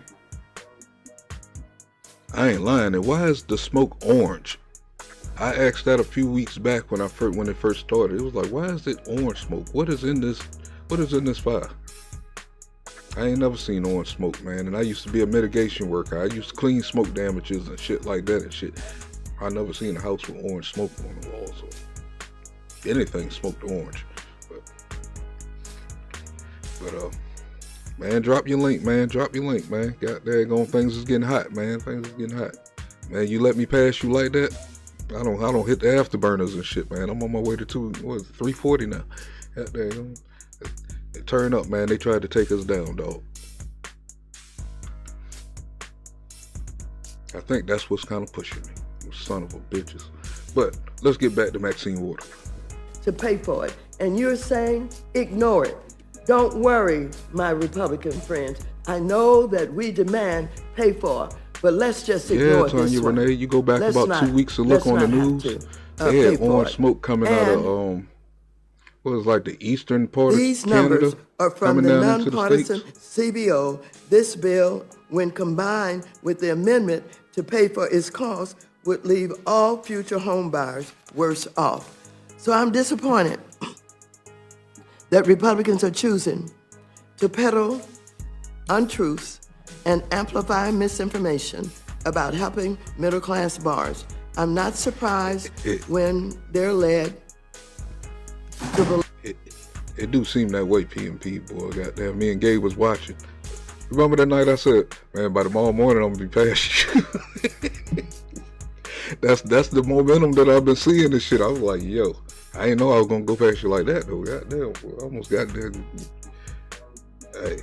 I ain't lying. And why is the smoke orange? I asked that a few weeks back when it first started. It was like, why is it orange smoke? What is in this fire? I ain't never seen orange smoke, man. And I used to be a mitigation worker. I used to clean smoke damages and shit like that and shit. I never seen a house with orange smoke on the wall. So anything smoked orange. But man, drop your link, man. God daggone, things is getting hot, man. Things is getting hot. Man, you let me pass you like that? I don't hit the afterburners and shit, man. I'm on my way to 340 now. God daggone. Turn up, man. They tried to take us down, dog. I think that's what's kind of pushing me. Son of a bitches. But let's get back to Maxine Waters. To pay for it. And you're saying, ignore it. Don't worry, my Republican friends. I know that we demand pay for, but let's just ignore Tanya this one. Renee, you go back about 2 weeks and look on the news. They had orange smoke coming out of what was like the eastern part of Canada. These numbers are from the nonpartisan CBO. This bill, when combined with the amendment to pay for its cost, would leave all future home buyers worse off. So I'm disappointed that Republicans are choosing to peddle untruths and amplify misinformation about helping middle-class buyers. I'm not surprised when they're led to believe. It do seem that way, PMP, boy. Goddamn, me and Gabe was watching. Remember that night I said, man, by tomorrow morning I'm gonna be past you. That's the momentum that I've been seeing this shit. I was like, yo, I didn't know I was gonna go past you like that though. Goddamn, boy, I almost got there. Hey,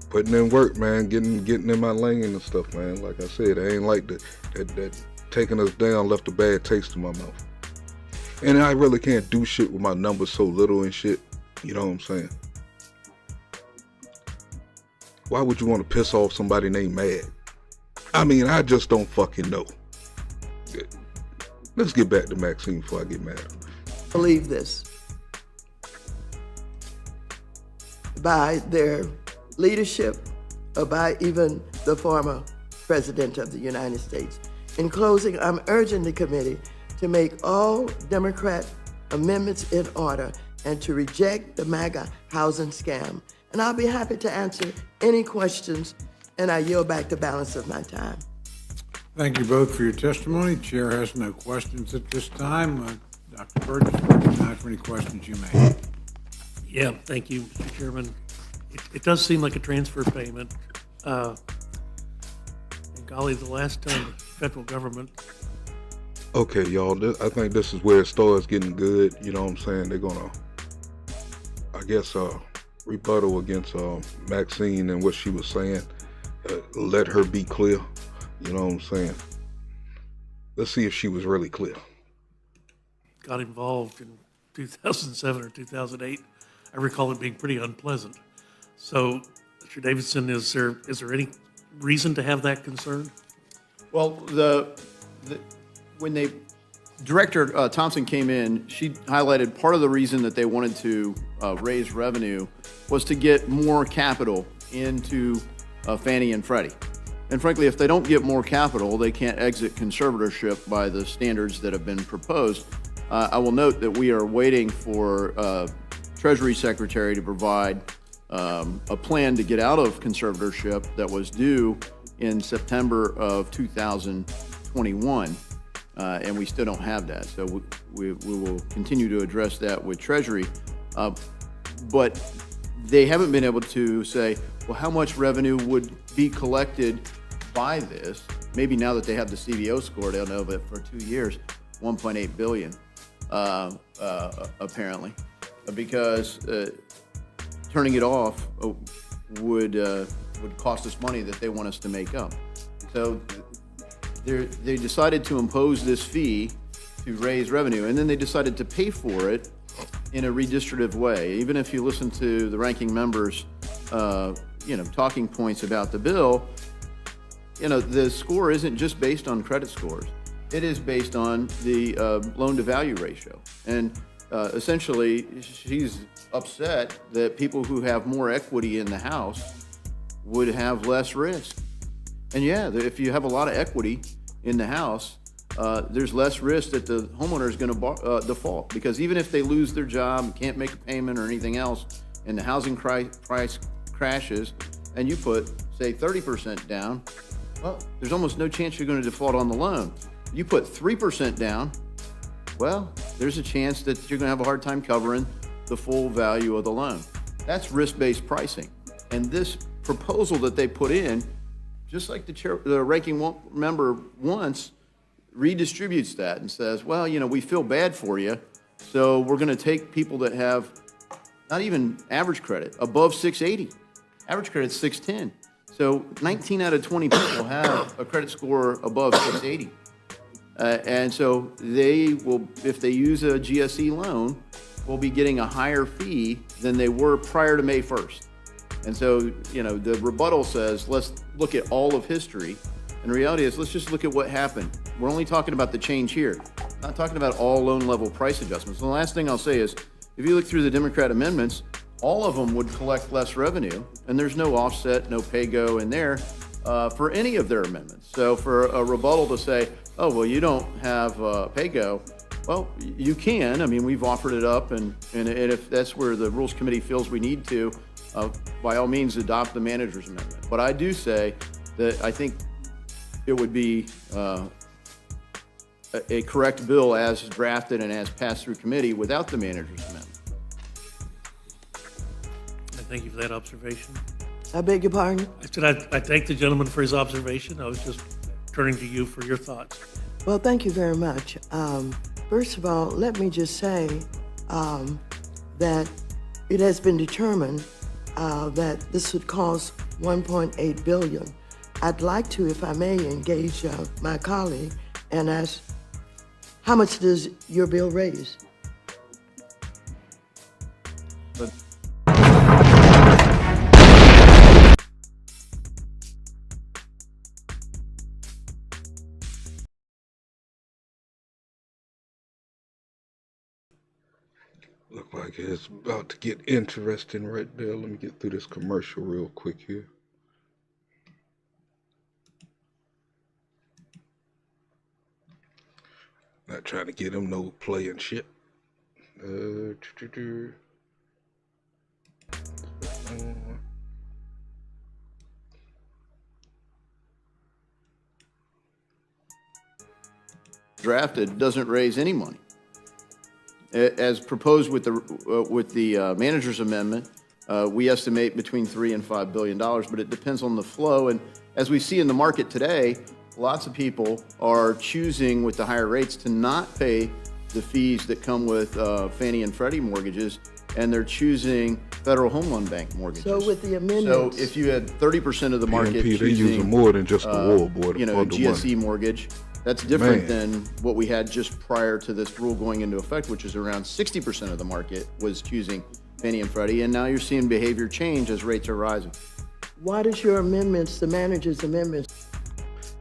putting in work, man, getting in my lane and stuff, man. Like I said, I ain't like that taking us down left a bad taste in my mouth. And I really can't do shit with my numbers so little and shit. You know what I'm saying? Why would you want to piss off somebody named Mad? I mean, I just don't fucking know. Let's get back to Maxine before I get mad. Believe this. By their leadership or by even the former President of the United States. In closing, I'm urging the committee to make all Democrat amendments in order and to reject the MAGA housing scam. And I'll be happy to answer any questions, and I yield back the balance of my time. Thank you both for your testimony. Chair has no questions at this time. Dr. Burgess, recognize for any questions you may have. Yeah, thank you, Mr. Chairman. It does seem like a transfer payment. And golly, the last time the federal government. Okay, y'all, I think this is where it starts getting good. You know what I'm saying? They're gonna, I guess, rebuttal against Maxine and what she was saying. Let her be clear. You know what I'm saying? Let's see if she was really clear. Got involved in 2007 or 2008. I recall it being pretty unpleasant. So, Mr. Davidson, is there any reason to have that concern? Well, when Director Thompson came in, she highlighted part of the reason that they wanted to raise revenue was to get more capital into Fannie and Freddie. And frankly, if they don't get more capital, they can't exit conservatorship by the standards that have been proposed. I will note that we are waiting for Treasury Secretary to provide a plan to get out of conservatorship that was due in September of 2021, and we still don't have that. So we will continue to address that with Treasury, but they haven't been able to say, well, how much revenue would be collected by this? Maybe now that they have the CBO score, they'll know that for 2 years, 1.8 billion, apparently, because turning it off would cost us money that they want us to make up. So they decided to impose this fee to raise revenue, and then they decided to pay for it in a redistributive way. Even if you listen to the ranking members, talking points about the bill, the score isn't just based on credit scores. It is based on the loan-to-value ratio. And essentially, she's upset that people who have more equity in the house would have less risk. And yeah, if you have a lot of equity in the house, there's less risk that the homeowner is going to default. Because even if they lose their job, can't make a payment or anything else, and the housing price crashes, and you put, say, 30% down, well, there's almost no chance you're going to default on the loan. You put 3% down, well, there's a chance that you're going to have a hard time covering the full value of the loan. That's risk-based pricing. And this proposal that they put in, just like the ranking member wants, redistributes that and says, well, we feel bad for you, so we're going to take people that have not even average credit, above 680. Average credit's 610. So 19 out of 20 people have a credit score above 680. And so they will, if they use a GSE loan, will be getting a higher fee than they were prior to May 1st. And so, the rebuttal says, let's look at all of history. And the reality is, let's just look at what happened. We're only talking about the change here, not talking about all loan level price adjustments. And the last thing I'll say is, if you look through the Democrat amendments, all of them would collect less revenue, and there's no offset, no pay-go in there for any of their amendments. So for a rebuttal to say, oh, well, you don't have pay-go, well, you can. I mean, we've offered it up, and if that's where the Rules Committee feels we need to, by all means, adopt the manager's amendment. But I do say that I think it would be a correct bill as drafted and as passed through committee without the manager's amendment. Thank you for that observation. I beg your pardon? I said I thank the gentleman for his observation. I was just turning to you for your thoughts. Well, thank you very much. First of all, let me just say that it has been determined that this would cost $1.8 billion. I'd like to, if I may, engage my colleague and ask, how much does your bill raise? Look like it's about to get interesting right there. Let me get through this commercial real quick here. Not trying to get him no play and shit. Drafted doesn't raise any money. As proposed with the manager's amendment, we estimate between $3 and $5 billion, but it depends on the flow. And as we see in the market today, lots of people are choosing with the higher rates to not pay the fees that come with Fannie and Freddie mortgages and they're choosing Federal Home Loan Bank mortgages. So with the amendments. So if you had 30% of the market PNP, they choosing, using more than just the wall, boy, to you know, fund the GSE money. mortgage, that's different Man. than what we had just prior to this rule going into effect, which is around 60% of the market was choosing Fannie and Freddie, and now you're seeing behavior change as rates are rising. Why does your amendments, the manager's amendments,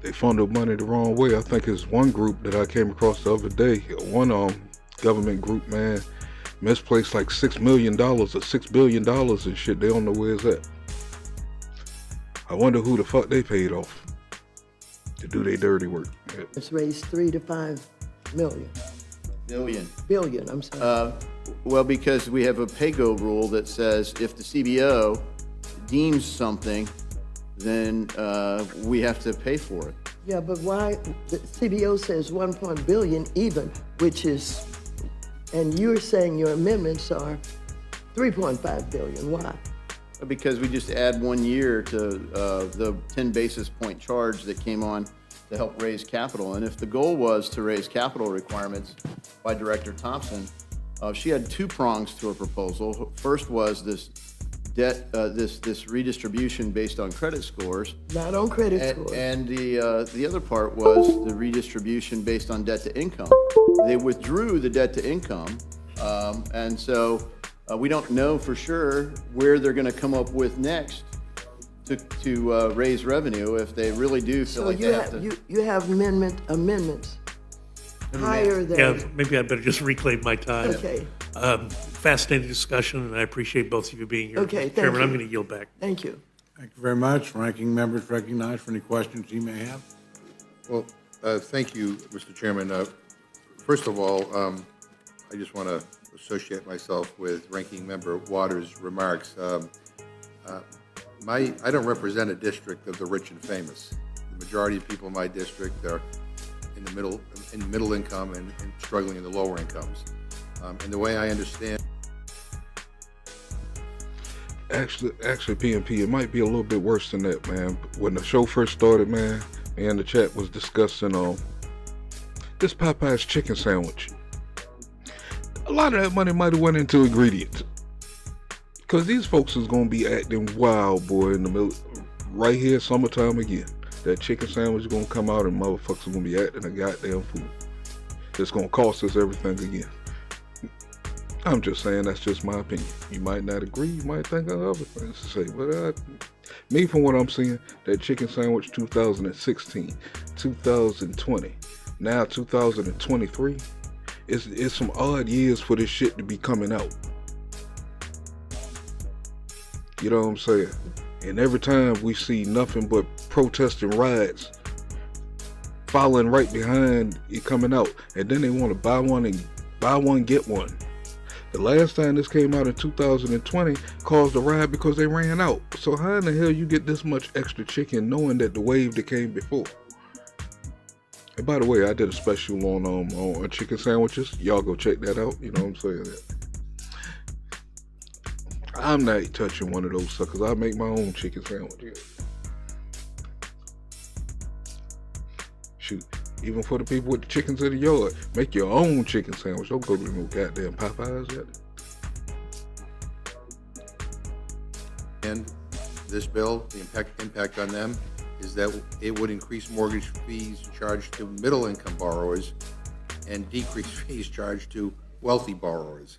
They funded money the wrong way. I think it's one group that I came across the other day. One government group, man, misplaced like $6 million or $6 billion and shit. They don't know where it's at. I wonder who the fuck they paid off to do their dirty work. Yeah. it's raised 3 to 5 million, billion, I'm sorry. Well, because we have a pay-go rule that says if the CBO deems something, then we have to pay for it. Yeah, but why, the CBO says 1 billion even, which is, and you're saying your amendments are 3.5 billion, why? Because we just add 1 year to the 10 basis point charge that came on to help raise capital. And if the goal was to raise capital requirements by Director Thompson, she had two prongs to her proposal. First was this debt, this redistribution based on credit scores. Not on credit scores. And the other part was the redistribution based on debt to income. They withdrew the debt to income, and so we don't know for sure where they're going to come up with next to raise revenue if they really do feel So like they have to. you have amendments higher than. Yeah, maybe I better just reclaim my time. Okay, Fascinating discussion, and I appreciate both of you being here. Okay, thank Chairman, you. I'm going to yield back. thank you. Thank you very much. Ranking members recognized for any questions you may have. Well, thank you, Mr. Chairman. First of all, I just want to associate myself with Ranking Member Waters' remarks. I don't represent a district of the rich and famous. The majority of people in my district are in middle income and struggling in the lower incomes. And the way I understand. Actually, PNP, it might be a little bit worse than that, man. When the show first started, man, me and the chat was discussing this Popeye's chicken sandwich. A lot of that money might have went into ingredients. Because these folks is going to be acting wild, boy, in the middle, right here, summertime again. That chicken sandwich is going to come out and motherfuckers are going to be acting a goddamn fool. It's going to cost us everything again. I'm just saying, that's just my opinion. You might not agree, you might think of other things to say, but me, from what I'm seeing, that chicken sandwich 2016, 2020, now 2023, it's some odd years for this shit to be coming out. You know what I'm saying? And every time we see nothing but protests and riots following right behind it coming out, and then they want to buy one, get one. The last time this came out in 2020 caused a riot because they ran out. So how in the hell you get this much extra chicken knowing that the wave that came before? And by the way, I did a special on chicken sandwiches. Y'all go check that out. You know what I'm saying? I'm not touching one of those suckers. I make my own chicken sandwich. Shoot. Even for the people with the chickens in the yard, make your own chicken sandwich. Don't go to no goddamn Popeyes yet. And this bill, the impact on them is that it would increase mortgage fees charged to middle-income borrowers and decrease fees charged to wealthy borrowers.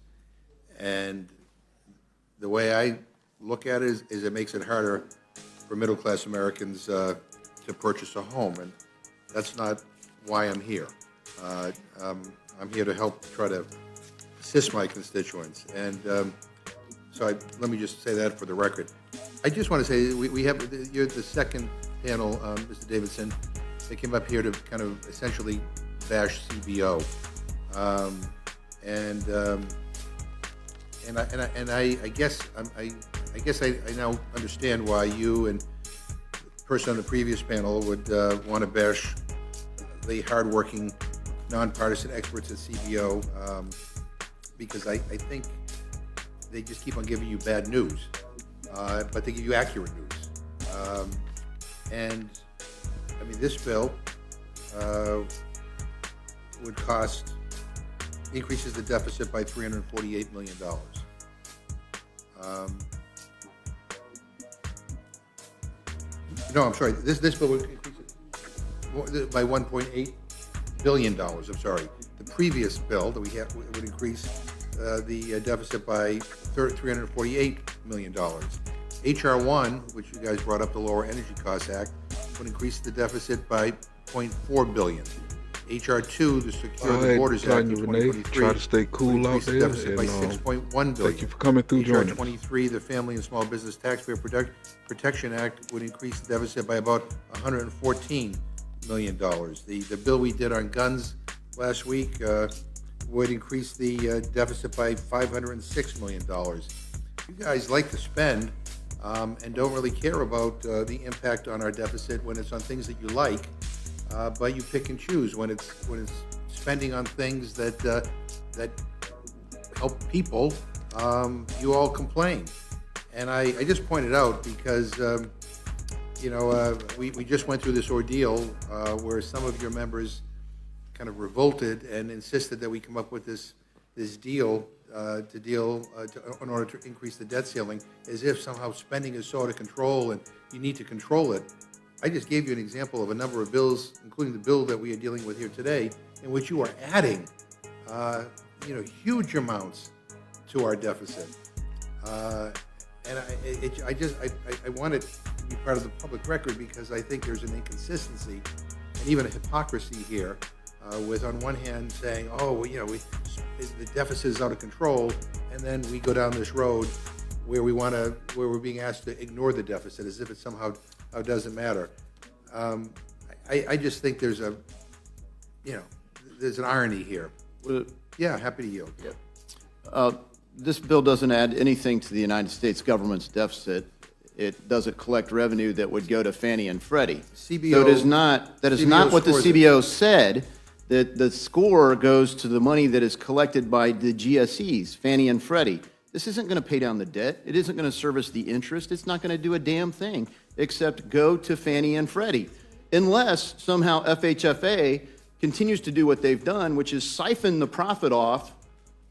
And the way I look at it is it makes it harder for middle-class Americans to purchase a home, and that's not why I'm here. I'm here to help try to assist my constituents, and let me just say that for the record. I just want to say you're the second panel, Mr. Davidson. They came up here to kind of essentially bash CBO, I guess I now understand why you and the person on the previous panel would want to bash the hardworking, nonpartisan experts at CBO, because I think they just keep on giving you bad news, but they give you accurate news. And I mean, this bill would increases the deficit by $348 million. No, I'm sorry, this bill would increase it by $1.8 billion, I'm sorry. The previous bill that we have would increase the deficit by $348 million. HR 1, which you guys brought up, the Lower Energy Costs Act, would increase the deficit by $0.4 billion. HR 2, the Secure the Borders Act of 2023, try to stay cool out increase the there, deficit by $6.1 billion. thank you for coming through, HR joining us. 23, the Family and Small Business Taxpayer Protection Act, would increase the deficit by about $114 million. The bill we did on guns last week would increase the deficit by $506 million. You guys like to spend and don't really care about the impact on our deficit when it's on things that you like, but you pick and choose when it's spending on things that that help people. You all complain, and I just pointed out because we just went through this ordeal where some of your members kind of revolted and insisted that we come up with this deal in order to increase the debt ceiling, as if somehow spending is so out of control and you need to control it. I just gave you an example of a number of bills, including the bill that we are dealing with here today, in which you are adding, huge amounts to our deficit. And I want it to be part of the public record because I think there's an inconsistency and even a hypocrisy here. With on one hand saying, the deficit is out of control, and then we go down this road where we're being asked to ignore the deficit as if it somehow doesn't matter. I just think there's an irony here. Yeah, happy to yield. This bill doesn't add anything to the United States government's deficit. It doesn't collect revenue that would go to Fannie and Freddie. CBO, so that is not what the CBO said. That the score goes to the money that is collected by the GSEs, Fannie and Freddie. This isn't going to pay down the debt. It isn't going to service the interest. It's not going to do a damn thing except go to Fannie and Freddie, unless somehow FHFA continues to do what they've done, which is siphon the profit off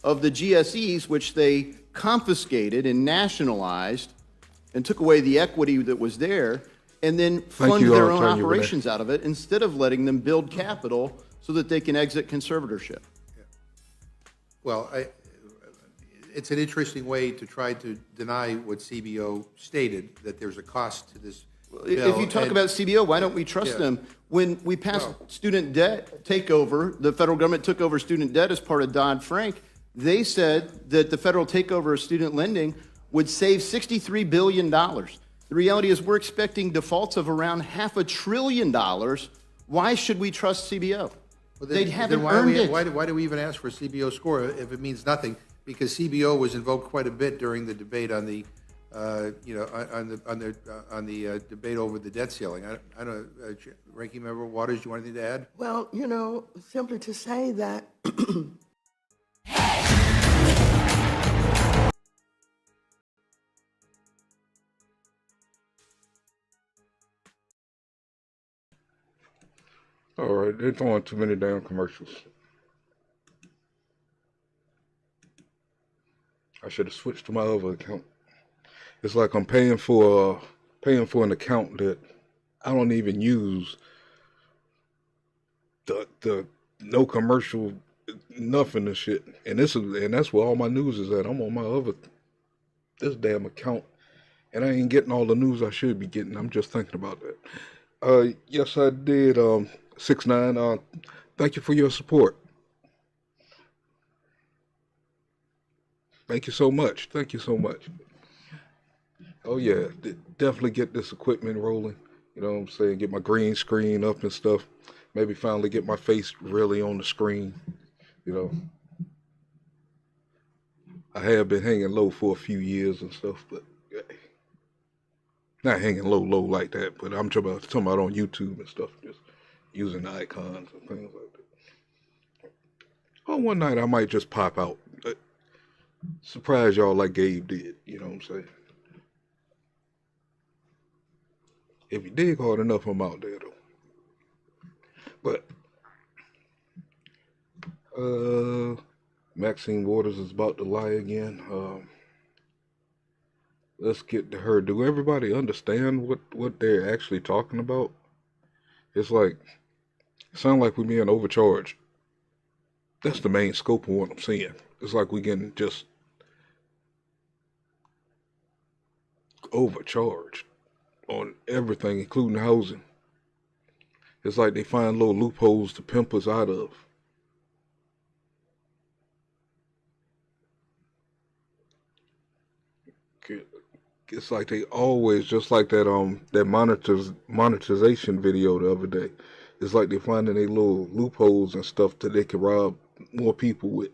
of the GSEs, which they confiscated and nationalized and took away the equity that was there, and then fund their own operations out of it instead of letting them build capital so that they can exit conservatorship. Well, it's an interesting way to try to deny what CBO stated, that there's a cost to this bill. If you talk about CBO, why don't we trust them? When we passed student debt takeover, the federal government took over student debt as part of Dodd-Frank, they said that the federal takeover of student lending would save $63 billion. The reality is we're expecting defaults of around $500 billion. Why should we trust CBO? Well, they haven't earned it. Why do we even ask for a CBO score if it means nothing? Because CBO was invoked quite a bit during the debate on the, debate over the debt ceiling. I don't know, Ranking Member Waters, do you want anything to add? Well, simply to say that All right, they're throwing too many damn commercials. I should have switched to my other account. It's like I'm paying for an account that I don't even use. The no commercial, nothing and shit. And that's where all my news is at. I'm on my this damn account, and I ain't getting all the news I should be getting. I'm just thinking about that. Yes, I did. 6ix9ine. Thank you for your support. Thank you so much. Thank you so much. Oh yeah, definitely get this equipment rolling. You know what I'm saying? Get my green screen up and stuff. Maybe finally get my face really on the screen. I have been hanging low for a few years and stuff, but not hanging low like that. But I'm talking about on YouTube and stuff, just using the icons and things like that. Oh, one night I might just pop out. Surprise y'all like Gabe did, you know what I'm saying? If you dig hard enough, I'm out there though. But Maxine Waters is about to lie again. let's get to her. Do everybody understand what they're actually talking about? It's like, it sounds like we're being overcharged. That's the main scope of what I'm saying. It's like we're getting just overcharged on everything, including housing. It's like they find little loopholes to pimp us out of. It's like they always, just like that monetization video the other day. It's like they finding they little loopholes and stuff that they can rob more people with.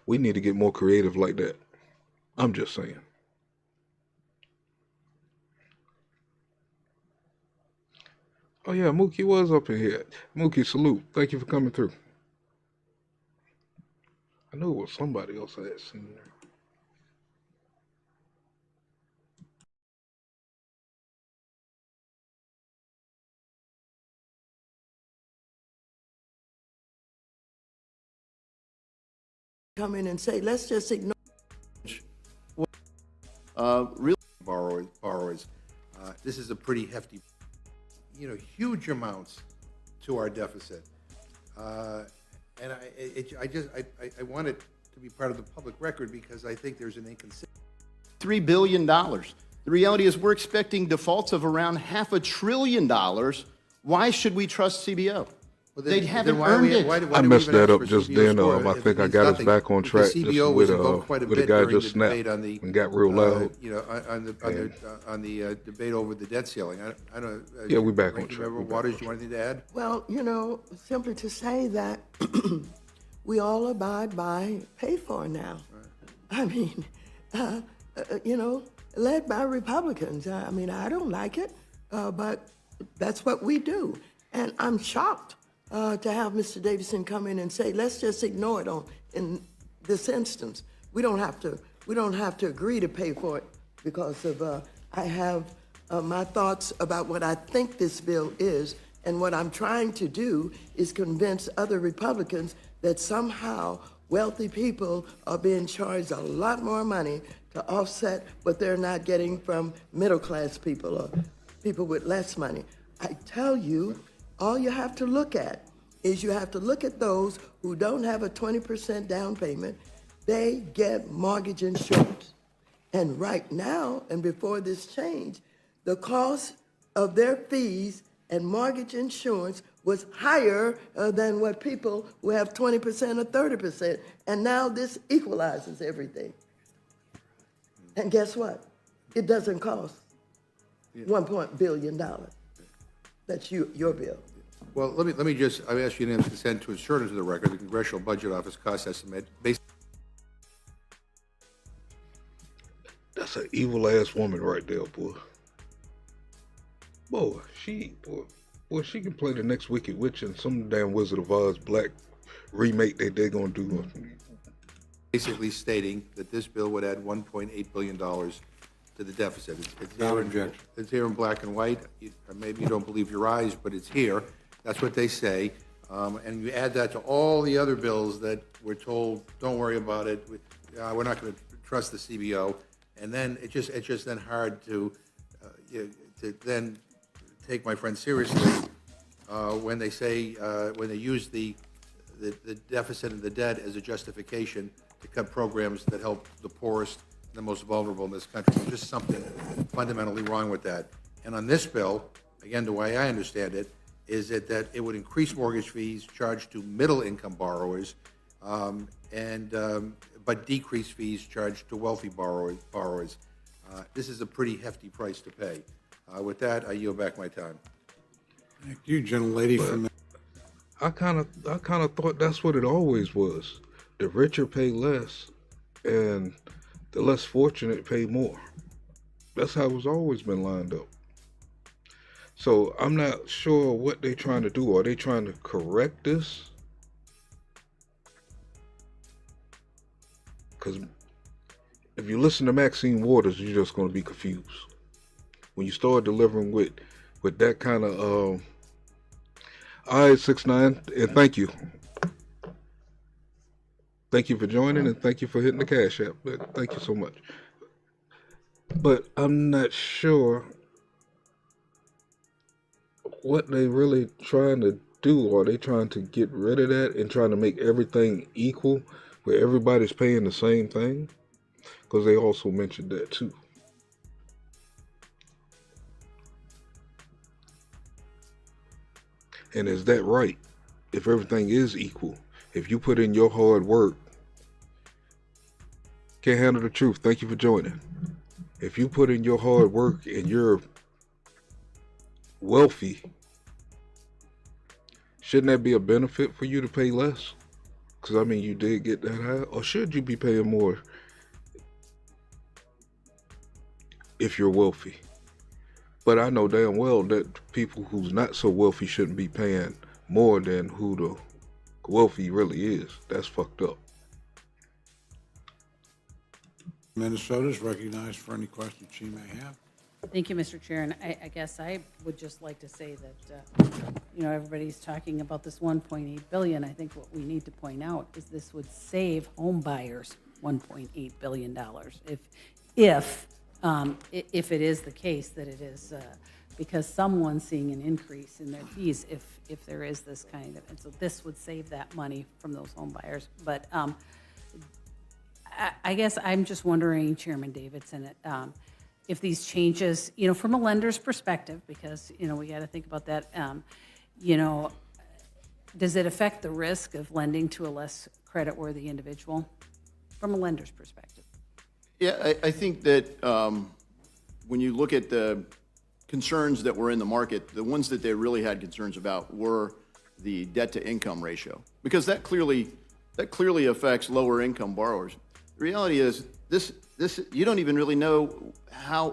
We need to get more creative like that. I'm just saying. Oh yeah, Mookie was up in here. Mookie, salute. Thank you for coming through. I knew it was somebody else I had seen there. Come in and say, let's just ignore. Really, borrowers. This is a pretty hefty, huge amounts to our deficit. And I want it to be part of the public record because I think there's an inconsistency. $3 billion. The reality is we're expecting defaults of around $500 billion. Why should we trust CBO? Well, They haven't earned it. I messed that up just then. I think I got us back on track. The Just CBO was invoked quite a with bit the guy during just the debate snapped on the, and got real loud. on the debate over the debt ceiling. I don't. Yeah, we back on Ranking track. Member We back Waters, on you want anything to add? Well, simply to say that we all abide by pay for now. I mean, led by Republicans. I mean, I don't like it, but that's what we do. And I'm shocked to have Mr. Davidson come in and say, let's just ignore it in this instance. We don't have to agree to pay for it because of, I have my thoughts about what I think this bill is, and what I'm trying to do is convince other Republicans that somehow wealthy people are being charged a lot more money to offset what they're not getting from middle-class people or people with less money. I tell you, all you have to look at is you have to look at those who don't have a 20% down payment. They get mortgage insurance. And right now, and before this change, the cost of their fees and mortgage insurance was higher than what people who have 20% or 30%. And now this equalizes everything. And guess what? It doesn't cost $1 billion. That's your bill. Well, let me just, I ask unanimous consent to insert into the record the Congressional Budget Office cost estimate based. That's an evil ass woman right there, boy. Boy, she can play the next Wicked Witch in some damn Wizard of Oz black remake that they're gonna do. Basically stating that this bill would add $1.8 billion to the deficit. It's here in black and white. Maybe you don't believe your eyes, but it's here. That's what they say. And you add that to all the other bills that we're told, don't worry about it. We're not going to trust the CBO. And then it's just then hard to then take my friend seriously when they say, when they use the deficit and the debt as a justification to cut programs that help the poorest and the most vulnerable in this country. There's just something fundamentally wrong with that. And on this bill, again, the way I understand it, is that it would increase mortgage fees charged to middle-income borrowers, but decrease fees charged to wealthy borrowers. This is a pretty hefty price to pay. With that, I yield back my time. Thank you, gentlelady from the. I kind of thought that's what it always was. The richer pay less, and the less fortunate pay more. That's how it's always been lined up. So I'm not sure what they're trying to do. Are they trying to correct this? Because if you listen to Maxine Waters, you're just going to be confused. When you start delivering with that kind of, all right, 6ix9ine, and thank you. Thank you for joining, and thank you for hitting the Cash App. Thank you so much. But I'm not sure what they really trying to do. Are they trying to get rid of that and trying to make everything equal, where everybody's paying the same thing? Because they also mentioned that too. And is that right? If everything is equal, if you put in your hard work, can't handle the truth. Thank you for joining. If you put in your hard work and you're wealthy, shouldn't that be a benefit for you to pay less? Because I mean, you did get that high, or should you be paying more if you're wealthy? But I know damn well that people who's not so wealthy shouldn't be paying more than who the wealthy really is. That's fucked up. Minnesota is recognized for any questions she may have. Thank you, Mr. Chair, and I guess I would just like to say that, everybody's talking about this 1.8 billion. I think what we need to point out is this would save home buyers $1.8 billion if it is the case that it is, because someone's seeing an increase in their fees if there is this kind of, and so this would save that money from those home buyers. But I guess I'm just wondering, Chairman Davidson, if these changes, from a lender's perspective, because, we got to think about that, does it affect the risk of lending to a less creditworthy individual from a lender's perspective? Yeah, I think that when you look at the concerns that were in the market, the ones that they really had concerns about were the debt-to-income ratio, because that clearly affects lower-income borrowers. The reality is, this you don't even really know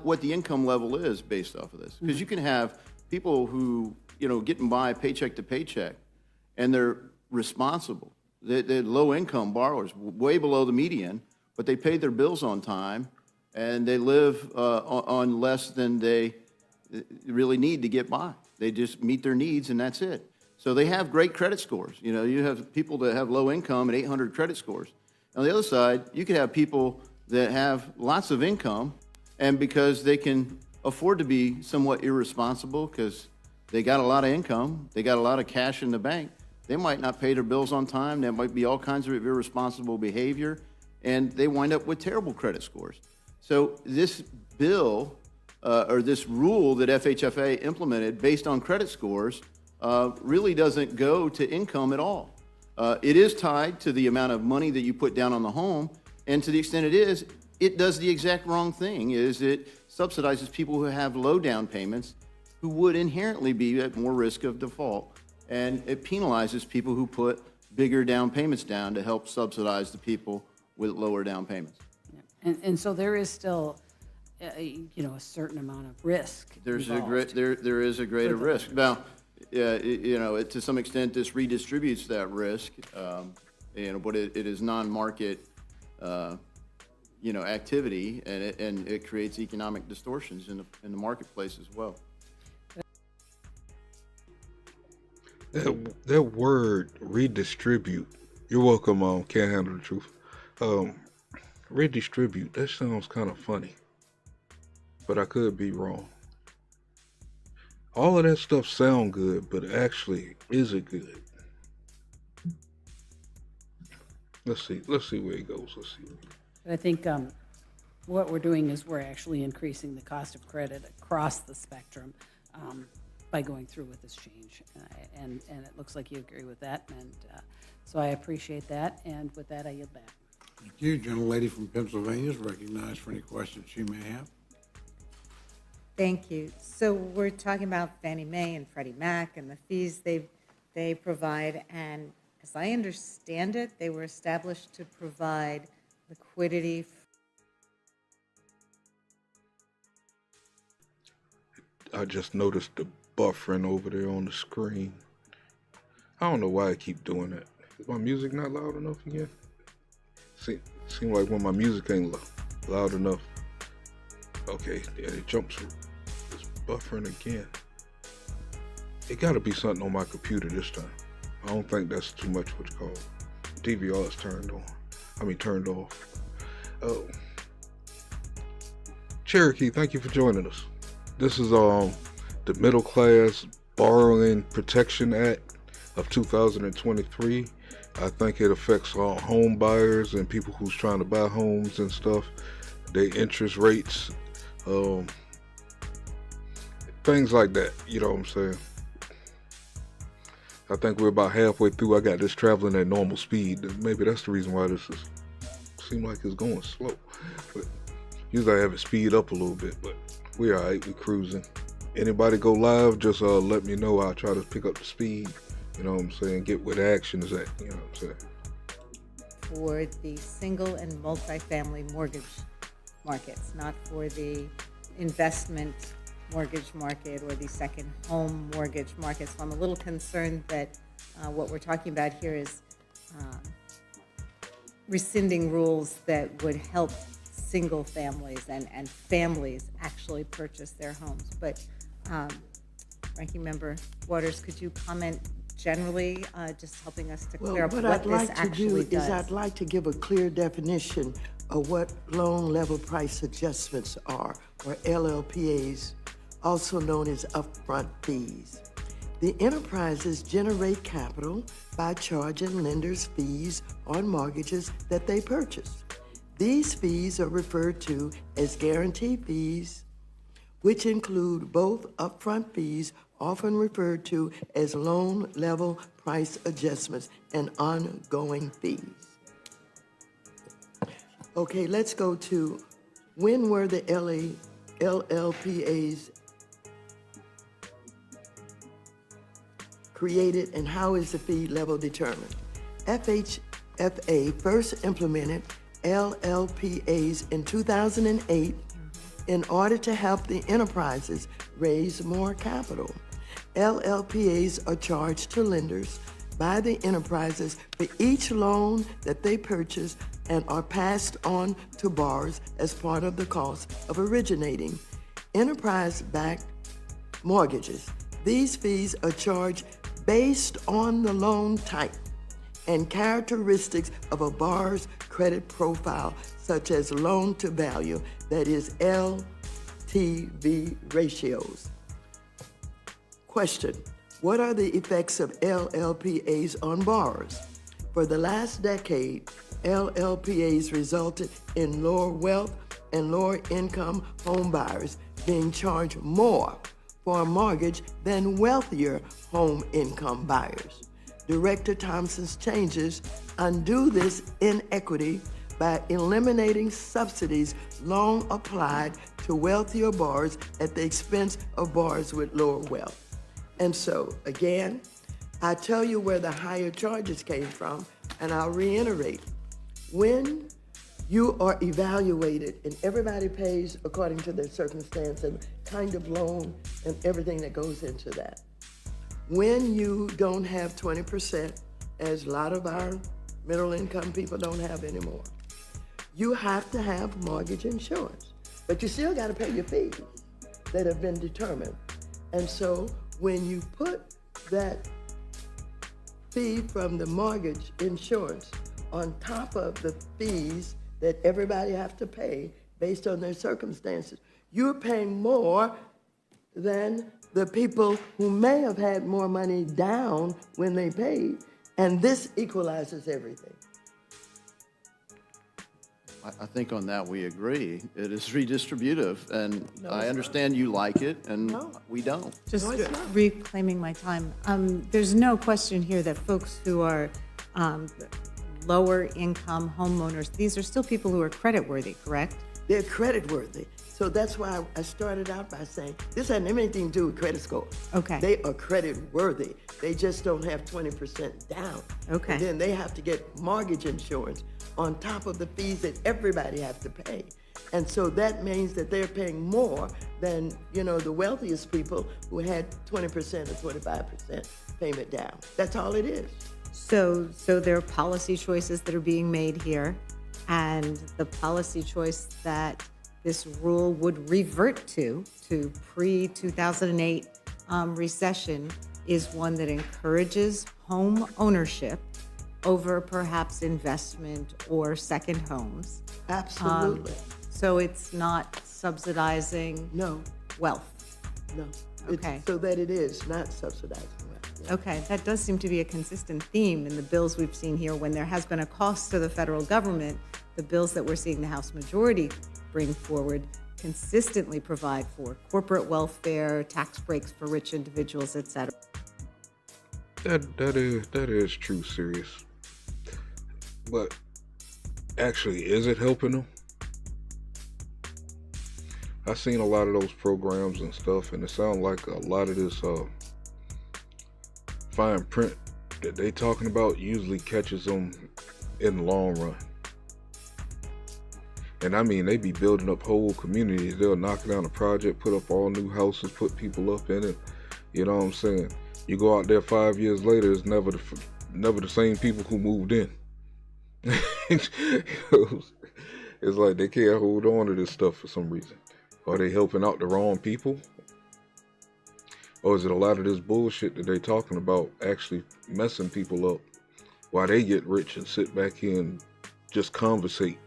what the income level is based off of this, because you can have people who getting by paycheck to paycheck, and they're responsible. They're low-income borrowers, way below the median, but they paid their bills on time, and they live on less than they really need to get by. They just meet their needs, and that's it. So they have great credit scores. You have people that have low income and 800 credit scores. On the other side, you could have people that have lots of income, and because they can afford to be somewhat irresponsible because they got a lot of income, they got a lot of cash in the bank, they might not pay their bills on time. There might be all kinds of irresponsible behavior, and they wind up with terrible credit scores. So this bill or this rule that FHFA implemented based on credit scores really doesn't go to income at all. It is tied to the amount of money that you put down on the home, and to the extent it is, it does the exact wrong thing, is it subsidizes people who have low down payments who would inherently be at more risk of default, and it penalizes people who put bigger down payments down to help subsidize the people with lower down payments. Yeah. And so there is still, a certain amount of risk There's involved. there is a greater risk. Now, to some extent, this redistributes that risk, but it is non-market, activity, and it creates economic distortions in the marketplace as well. That word redistribute. You're welcome. Can't handle the truth. Redistribute. That sounds kind of funny, but I could be wrong. All of that stuff sound good, but actually, is it good? Let's see where it goes. Let's see. I think what we're doing is we're actually increasing the cost of credit across the spectrum by going through with this change. And it looks like you agree with that. And so I appreciate that. And with that, I yield back. Thank you. Gentlelady from Pennsylvania is recognized for any questions she may have. Thank you. So we're talking about Fannie Mae and Freddie Mac and the fees they provide, and as I understand it, they were established to provide liquidity. I just noticed the buffering over there on the screen. I don't know why I keep doing that. Is my music not loud enough again? Seems like when my music ain't loud enough. Okay, yeah, it jumps. It's buffering again. It gotta be something on my computer this time. I don't think that's too much what you call DVR is turned off. Cherokee, thank you for joining us. This is the Middle Class Borrowing Protection Act of 2023. I think it affects home buyers and people who's trying to buy homes and stuff. Their interest rates, things like that. You know what I'm saying? I think we're about halfway through. I got this traveling at normal speed. Maybe that's the reason why this is seem like it's going slow. But usually I have it speed up a little bit, but we all right. We cruising. Anybody go live, just let me know. I'll try to pick up the speed. You know what I'm saying? Get where the action is at. You know what I'm saying? For the single and multifamily mortgage markets, not for the investment mortgage market or the second home mortgage market. So I'm a little concerned that what we're talking about here is rescinding rules that would help single families and families actually purchase their homes. But Ranking Member Waters, could you comment generally, just helping us to clear up what what I'd this like to actually do is does? I'd like to give a clear definition of what loan level price adjustments are, or LLPAs, also known as upfront fees. The enterprises generate capital by charging lenders fees on mortgages that they purchase. These fees are referred to as guarantee fees, which include both upfront fees, often referred to as loan level price adjustments, and ongoing fees. Okay, let's go to when were the LLPAs created and how is the fee level determined? FHFA first implemented LLPAs in 2008 in order to help the enterprises raise more capital. LLPAs are charged to lenders by the enterprises for each loan that they purchase and are passed on to borrowers as part of the cost of originating enterprise-backed mortgages. These fees are charged based on the loan type and characteristics of a borrower's credit profile, such as loan to value, that is LTV ratios. Question: what are the effects of LLPAs on borrowers? For the last decade, LLPAs resulted in lower wealth and lower income home buyers being charged more for a mortgage than wealthier home income buyers. Director Thompson's changes undo this inequity by eliminating subsidies long applied to wealthier borrowers at the expense of borrowers with lower wealth. And so, again, I tell you where the higher charges came from, and I'll reiterate. When you are evaluated, and everybody pays according to their circumstance and kind of loan and everything that goes into that. When you don't have 20%, as a lot of our middle income people don't have anymore, you have to have mortgage insurance, but you still got to pay your fees that have been determined. And so when you put that fee from the mortgage insurance on top of the fees that everybody have to pay based on their circumstances, you're paying more than the people who may have had more money down when they paid, and this equalizes everything. I think on that we agree. It is redistributive, and No, I it's understand you like it, and No. we don't. Just No, it's not. reclaiming my time. There's no question here that folks who are lower income homeowners, these are still people who are creditworthy, correct? They're creditworthy. So that's why I started out by saying this hasn't anything to do with credit score. Okay. They are credit worthy. They just don't have 20% down. Okay. And then they have to get mortgage insurance on top of the fees that everybody has to pay. And so that means that they're paying more than, the wealthiest people who had 20% or 25% payment down. That's all it is. So there are policy choices that are being made here, and the policy choice that this rule would revert to pre-2008 recession is one that encourages home ownership over perhaps investment or second homes. Absolutely. So it's not subsidizing No, wealth? no. Okay. So that it is not subsidizing wealth. Yeah. Okay, that does seem to be a consistent theme in the bills we've seen here. When there has been a cost to the federal government, the bills that we're seeing the House majority bring forward consistently provide for corporate welfare, tax breaks for rich individuals, et cetera. That is true, serious. But actually, is it helping them? I've seen a lot of those programs and stuff, and it sounds like a lot of this fine print that they talking about usually catches them in the long run. And I mean, they be building up whole communities. They'll knock down a project, put up all new houses, put people up in it. You know what I'm saying? You go out there 5 years later, it's never the same people who moved in. It's like they can't hold on to this stuff for some reason. Are they helping out the wrong people? Or is it a lot of this bullshit that they talking about actually messing people up while they get rich and sit back here and just conversate?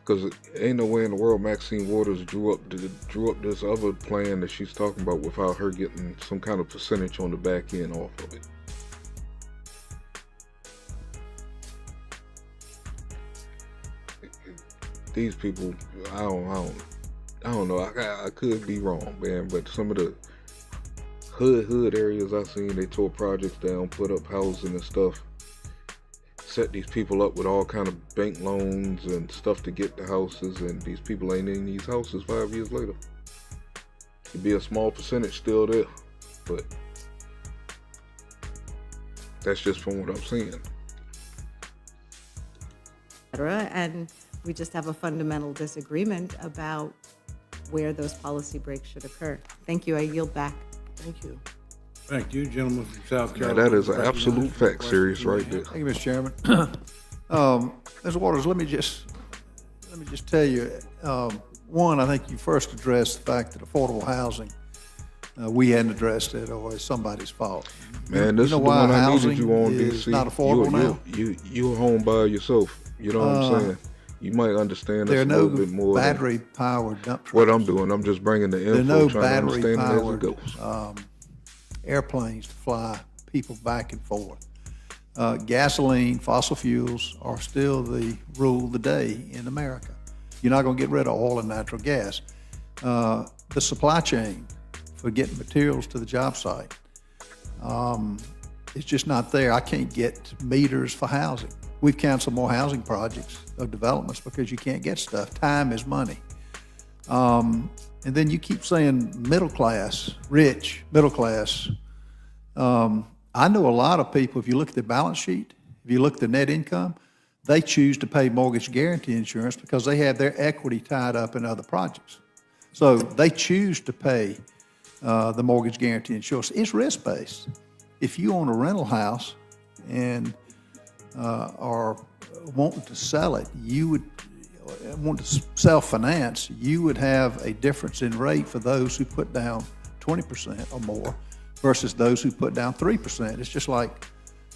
Because ain't no way in the world Maxine Waters drew up this other plan that she's talking about without her getting some kind of percentage on the back end off of it. These people, I don't know. I could be wrong, man. But some of the hood areas I've seen, they tore projects down, put up housing and stuff, set these people up with all kind of bank loans and stuff to get the houses, and these people ain't in these houses 5 years later. It'd be a small percentage still there, but that's just from what I'm seeing. And we just have a fundamental disagreement about where those policy breaks should occur. Thank you. I yield back. Thank you. Thank you, gentleman from South Now, Carolina. that is an absolute fact, serious, right there. Thank you, Mr. Chairman. Ms. Waters, let me just tell you, one, I think you first addressed the fact that affordable housing, we hadn't addressed it, or it's somebody's fault. Man, this is the why one I housing needed you on, is DC. not affordable now? You're home by yourself. You know what I'm saying? You might understand There this are a no little bit more than battery-powered dump trucks. what I'm doing. I'm just bringing the There are info, no trying to understand it as it battery-powered goes. airplanes to fly people back and forth. Gasoline, fossil fuels are still the rule of the day in America. You're not going to get rid of oil and natural gas. The supply chain for getting materials to the job site, it's just not there. I can't get meters for housing. We've canceled more housing projects of developments because you can't get stuff. Time is money. And then you keep saying middle class, rich, middle class. I know a lot of people, if you look at their balance sheet, if you look at the net income, they choose to pay mortgage guarantee insurance because they have their equity tied up in other projects. So they choose to pay the mortgage guarantee insurance. It's risk-based. If you own a rental house and are wanting to sell it, you would want to self-finance, you would have a difference in rate for those who put down 20% or more versus those who put down 3%. It's just like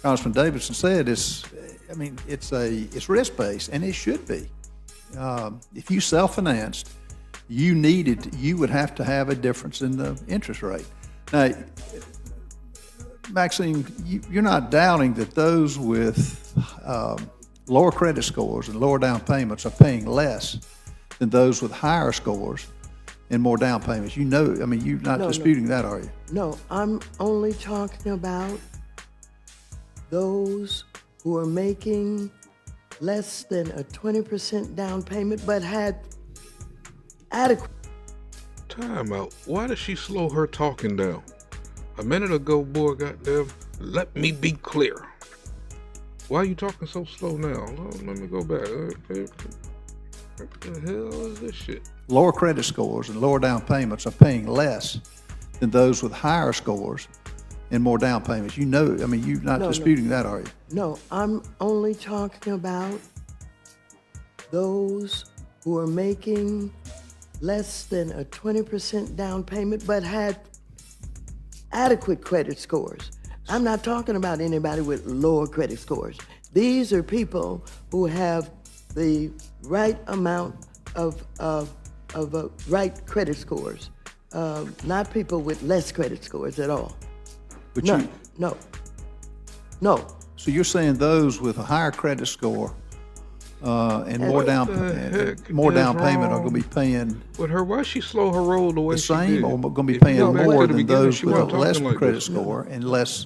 Congressman Davidson said, it's risk-based, and it should be. If you self-financed, you would have to have a difference in the interest rate. Now, Maxine, you're not doubting that those with lower credit scores and lower down payments are paying less than those with higher scores and more down payments. You know, I mean, you're not disputing that, are you? No, I'm only talking about those who are making less than a 20% down payment but had adequate. Time out. Why does she slow her talking down? A minute ago, boy, goddamn, let me be clear. Why are you talking so slow now? Let me go back. What the hell is this shit? Lower credit scores and lower down payments are paying less than those with higher scores and more down payments. You know, I mean, you're not disputing that, are you? No, I'm only talking about those who are making less than a 20% down payment but had adequate credit scores. I'm not talking about anybody with lower credit scores. These are people who have the right amount of right credit scores, not people with less credit scores at all. But None. No. No. So you're saying those with a higher credit score and more down payment are going to be paying With her, why she slow her roll the way the she same, did? or going to be If you paying go back more to the than beginning, those she with a wasn't less talking like credit this. score and less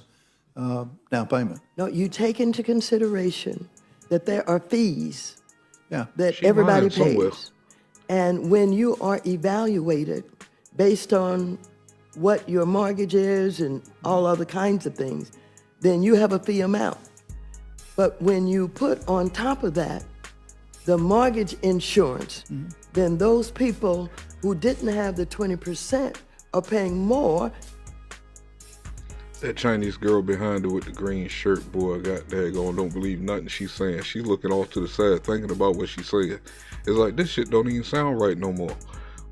down payment? No, you take into consideration that there are fees Yeah. that She everybody lying somewhere. pays. And when you are evaluated based on what your mortgage is and all other kinds of things, then you have a fee amount. But when you put on top of that the mortgage insurance, then those people who didn't have the 20% are paying more. That Chinese girl behind her with the green shirt, boy, got daggone, don't believe nothing she's saying. She's looking off to the side, thinking about what she's saying. It's like, this shit don't even sound right no more.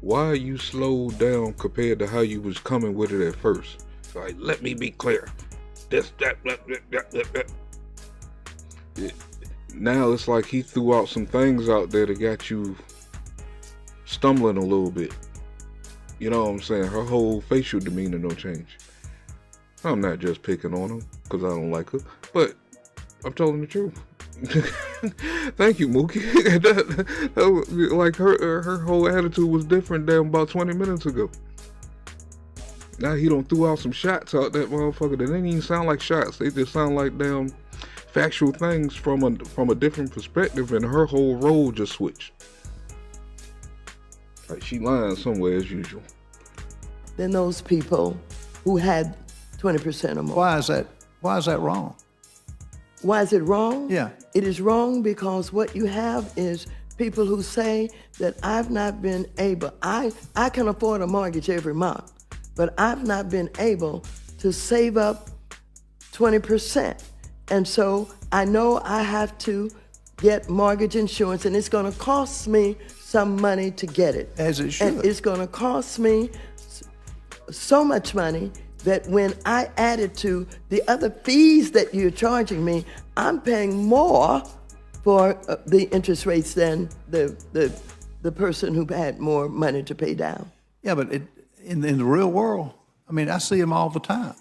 Why are you slowed down compared to how you was coming with it at first? Like, let me be clear. This, that. Now it's like he threw out some things out there that got you stumbling a little bit. You know what I'm saying? Her whole facial demeanor don't change. I'm not just picking on her because I don't like her, but I'm telling the truth. Thank you, Mookie. Like her whole attitude was different than about 20 minutes ago. Now he don't threw out some shots out that motherfucker that didn't even sound like shots. They just sound like damn factual things from a different perspective, and her whole role just switched. Like she lying somewhere as usual. Than those people who had 20% or more. Why is that wrong? Why is it wrong? Yeah. It is wrong because what you have is people who say that I've not been able, I can afford a mortgage every month, but I've not been able to save up 20%. And so I know I have to get mortgage insurance, and it's going to cost me some money to get it. As it should. And it's going to cost me so much money that when I add it to the other fees that you're charging me, I'm paying more for the interest rates than the person who had more money to pay down. Yeah, but in the real world, I mean, I see them all the time.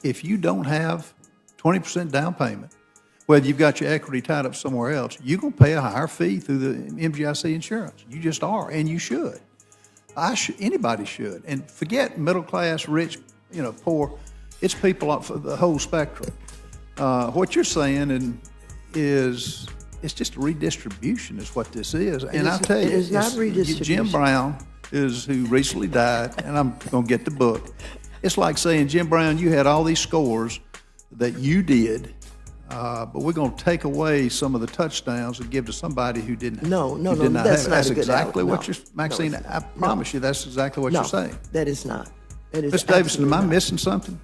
If you don't have 20% down payment, whether you've got your equity tied up somewhere else, you're going to pay a higher fee through the MGIC insurance. You just are, and you should. Anybody should. And forget middle class, rich, poor. It's people up for the whole spectrum. What you're saying is it's just a redistribution is what this is. And I'll tell you, it is not redistribution. Jim Brown who recently died, and I'm going to get the book. It's like saying, Jim Brown, you had all these scores that you did, but we're going to take away some of the touchdowns and give to somebody who didn't. No, who did not that's have it. not That's a good exactly what outcome. you're, Maxine. I promise you, that's exactly what No, you're saying. that is not. That is Mr. Davidson, am I absolutely not. missing something?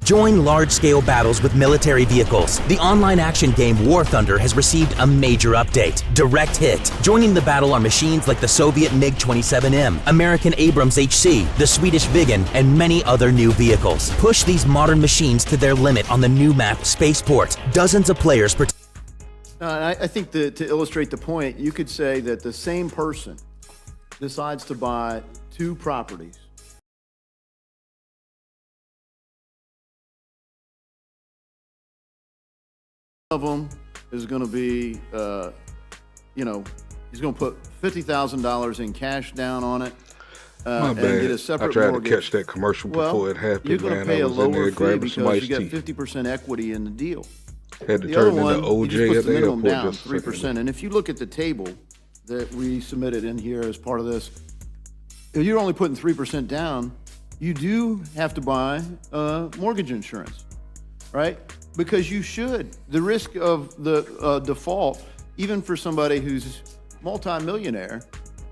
Join large-scale battles with military vehicles. The online action game War Thunder has received a major update, Direct Hit. Joining the battle are machines like the Soviet MiG-27M, American Abrams HC, the Swedish Viggen, and many other new vehicles. Push these modern machines to their limit on the new map Spaceport. Dozens of players I think to illustrate the point, you could say that the same person decides to buy two properties. One of them is going to be, he's going to put $50,000 in cash down on it. My and bad. get a separate I tried mortgage. to catch that commercial before it happened. You're going to man. pay I a was in there lower fee grabbing because some you iced got tea. 50% equity in the deal. Had to The other turn into one, he just OJ puts at the the minimum airport down, just a second. 3%. And if you look at the table that we submitted in here as part of this, if you're only putting 3% down, you do have to buy mortgage insurance, right? Because you should. The risk of the default, even for somebody who's multimillionaire,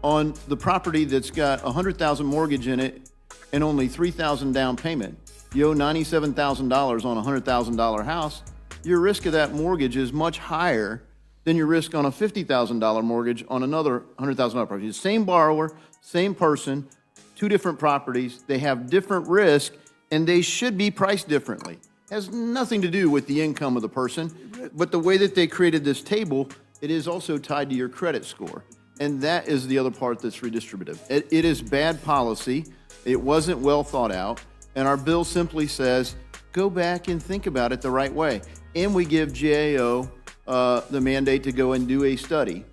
on the property that's got $100,000 mortgage in it and only $3,000 down payment, you owe $97,000 on a $100,000 house, your risk of that mortgage is much higher than your risk on a $50,000 mortgage on another $100,000 property. The same borrower, same person, two different properties, they have different risk, and they should be priced differently. has nothing to do with the income of the person, but the way that they created this table, it is also tied to your credit score. And that is the other part that's redistributive. It is bad policy. It wasn't well thought out. And our bill simply says, go back and think about it the right way. And we give GAO the mandate to go and do a study.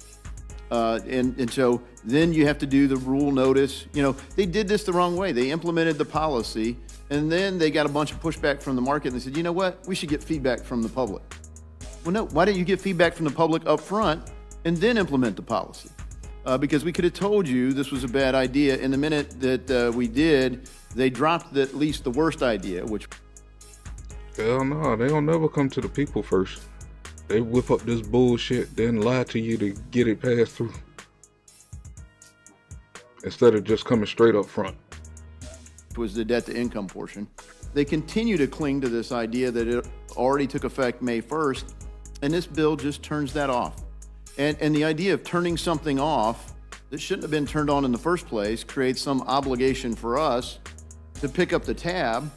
And so then you have to do the rule notice. You know, they did this the wrong way. They implemented the policy, and then they got a bunch of pushback from the market, and they said, you know what, we should get feedback from the public. Well, no, why don't you get feedback from the public up front and then implement the policy? Because we could have told you this was a bad idea, and the minute that we did, they dropped at least the worst idea, which... Hell no, they don't never come to the people first. They whip up this bullshit, then lie to you to get it passed through. Instead of just coming straight up front. Was the debt to income portion. They continue to cling to this idea that it already took effect May 1st, and this bill just turns that off. And the idea of turning something off that shouldn't have been turned on in the first place creates some obligation for us to pick up the tab.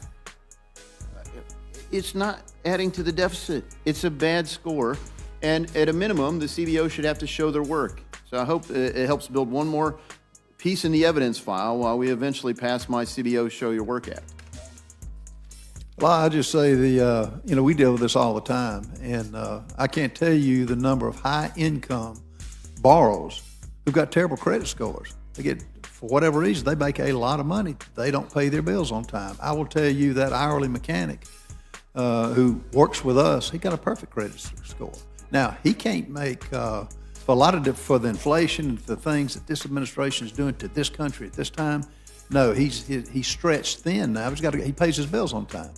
It's not adding to the deficit. It's a bad score. And at a minimum, the CBO should have to show their work. So I hope it helps build one more piece in the evidence file while we eventually pass my CBO Show Your Work Act. Well, I just say we deal with this all the time, and I can't tell you the number of high-income borrowers who've got terrible credit scores. They get, for whatever reason, they make a lot of money. They don't pay their bills on time. I will tell you that hourly mechanic who works with us, he got a perfect credit score. Now, he can't make, for the inflation and the things that this administration is doing to this country at this time, no, he's stretched thin now. He pays his bills on time.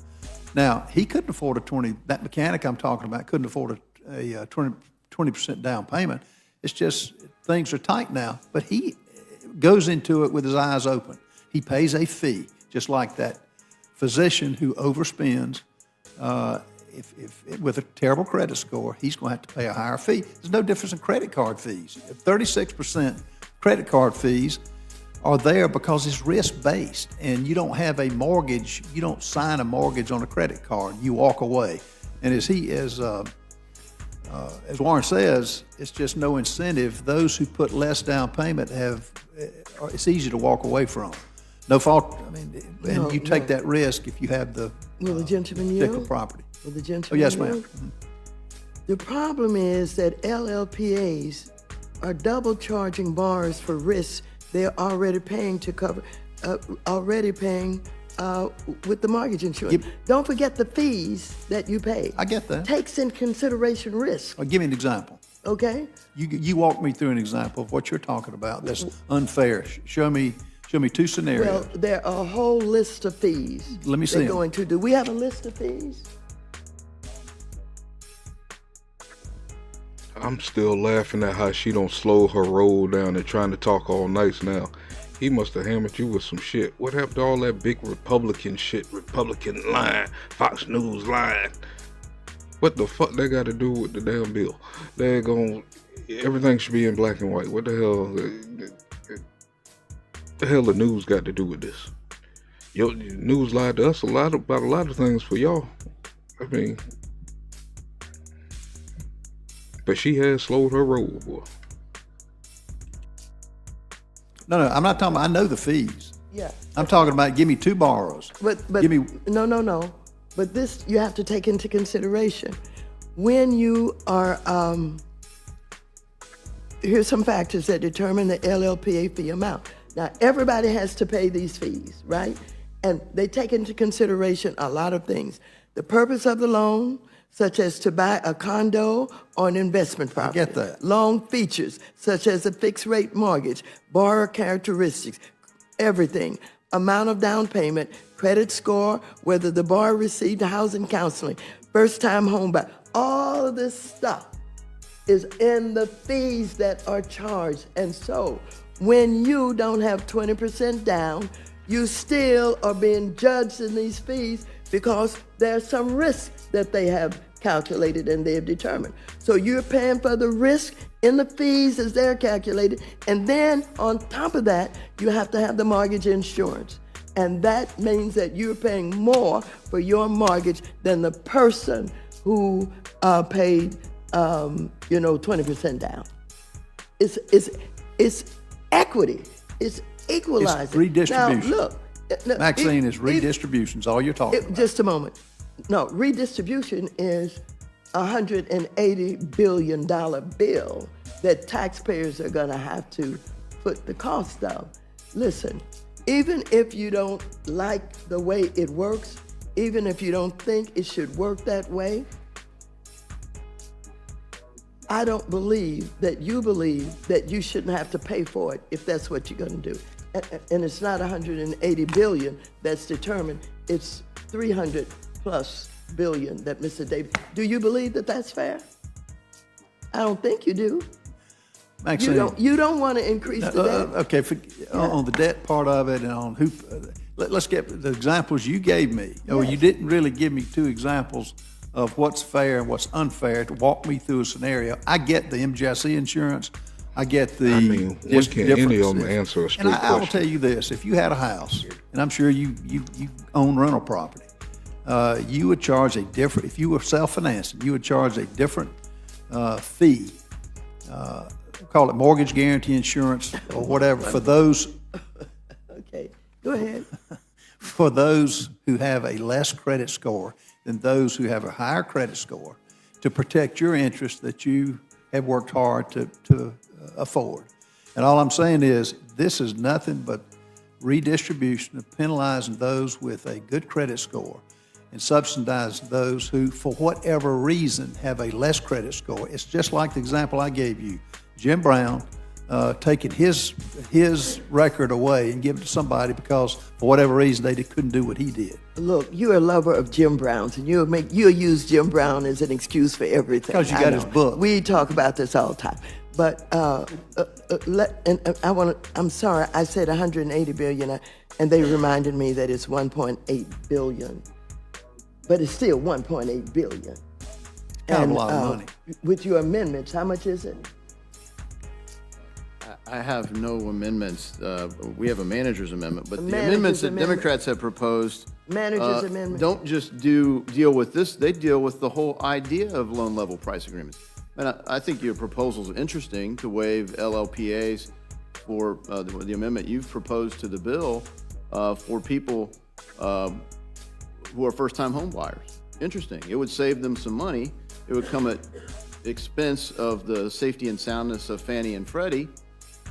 Now, he couldn't afford that mechanic I'm talking about couldn't afford a 20% down payment. It's just things are tight now, but he goes into it with his eyes open. He pays a fee, just like that physician who overspends. If with a terrible credit score, he's going to have to pay a higher fee. There's no difference in credit card fees. 36% credit card fees are there because it's risk-based, and you don't have a mortgage. You don't sign a mortgage on a credit card. You walk away. And as Warren says, it's just no incentive. Those who put less down payment it's easy to walk away from. No fault. I mean, and you take that risk if you have the particular property. Will the gentleman Oh, yes, ma'am. yield? The problem is that LLPAs are double charging borrowers for risks they're already paying to cover, with the mortgage insurance. Don't forget the fees that you pay. I get that. Takes in consideration risk. Give me an example. Okay? You walk me through an example of what you're talking about that's unfair. Show me two scenarios. Well, there are a whole list of fees. Let me see they're them. going to do. We have a list of fees? I'm still laughing at how she don't slow her roll down and trying to talk all nice now. He must have hammered you with some shit. What happened to all that big Republican shit? Republican line, Fox News line. What the fuck they got to do with the damn bill? Everything should be in black and white. What the hell? The hell the news got to do with this? Your news lied to us about a lot of things for y'all. I mean, but she has slowed her roll, boy. No, I'm not talking about, I know the fees. Yeah. I'm talking about give me two borrowers. But Give me, no. But this you have to take into consideration. When you are, here's some factors that determine the LLPA fee amount. Now, everybody has to pay these fees, right? And they take into consideration a lot of things. The purpose of the loan, such as to buy a condo or an investment property. I get that. Loan features, such as a fixed rate mortgage, borrower characteristics, everything. Amount of down payment, credit score, whether the borrower received housing counseling, first time home buyer. All of this stuff is in the fees that are charged. And so when you don't have 20% down, you still are being judged in these fees because there's some risk that they have calculated and they have determined. So you're paying for the risk in the fees as they're calculated, and then on top of that, you have to have the mortgage insurance. And that means that you're paying more for your mortgage than the person who paid, 20% down. It's equity. It's equalizing. It's redistribution. Now, look. Maxine, is redistribution's all you're talking about. Just a moment. No, redistribution is a $180 billion bill that taxpayers are going to have to foot the cost of. Listen, even if you don't like the way it works, even if you don't think it should work that way, I don't believe that you believe that you shouldn't have to pay for it if that's what you're going to do. And it's not 180 billion that's determined, it's 300 plus billion that Mr. Davis. Do you believe that that's fair? I don't think you do. Maxine, You don't want to increase the debt. okay, on the debt part of it and on who, let's get the examples you gave me. Oh, you didn't really give me two examples of what's fair and what's unfair to walk me through a scenario. I get the MGIC insurance. I get the. I mean, when can any of them answer a straight question? I will question? tell you this: if you had a house, and I'm sure you own rental property, you would charge a different. If you were self-financing, you would charge a different fee. Call it mortgage guarantee insurance or whatever for those. Okay, go ahead. For those who have a less credit score than those who have a higher credit score, to protect your interest that you have worked hard to afford. And all I'm saying is this is nothing but redistribution of penalizing those with a good credit score and subsidizing those who, for whatever reason, have a less credit score. It's just like the example I gave you. Jim Brown taking his record away and giving it to somebody because, for whatever reason, they couldn't do what he did. Look, you're a lover of Jim Brown's, and you'll use Jim Brown as an excuse for everything. Because you got his book. We talk about this all the time. But I'm sorry, I said 180 billion, and they reminded me that it's 1.8 billion. But it's still 1.8 billion. Kind of a lot of money. With your amendments, how much is it? I have no amendments. We have a manager's amendment, but the Manager's amendments that amendment. Democrats have proposed Manager's amendment. don't just deal with this, they deal with the whole idea of loan level price agreements. And I think your proposal is interesting to waive LLPAs for the amendment you've proposed to the bill for people who are first-time home buyers. Interesting. It would save them some money. It would come at expense of the safety and soundness of Fannie and Freddie,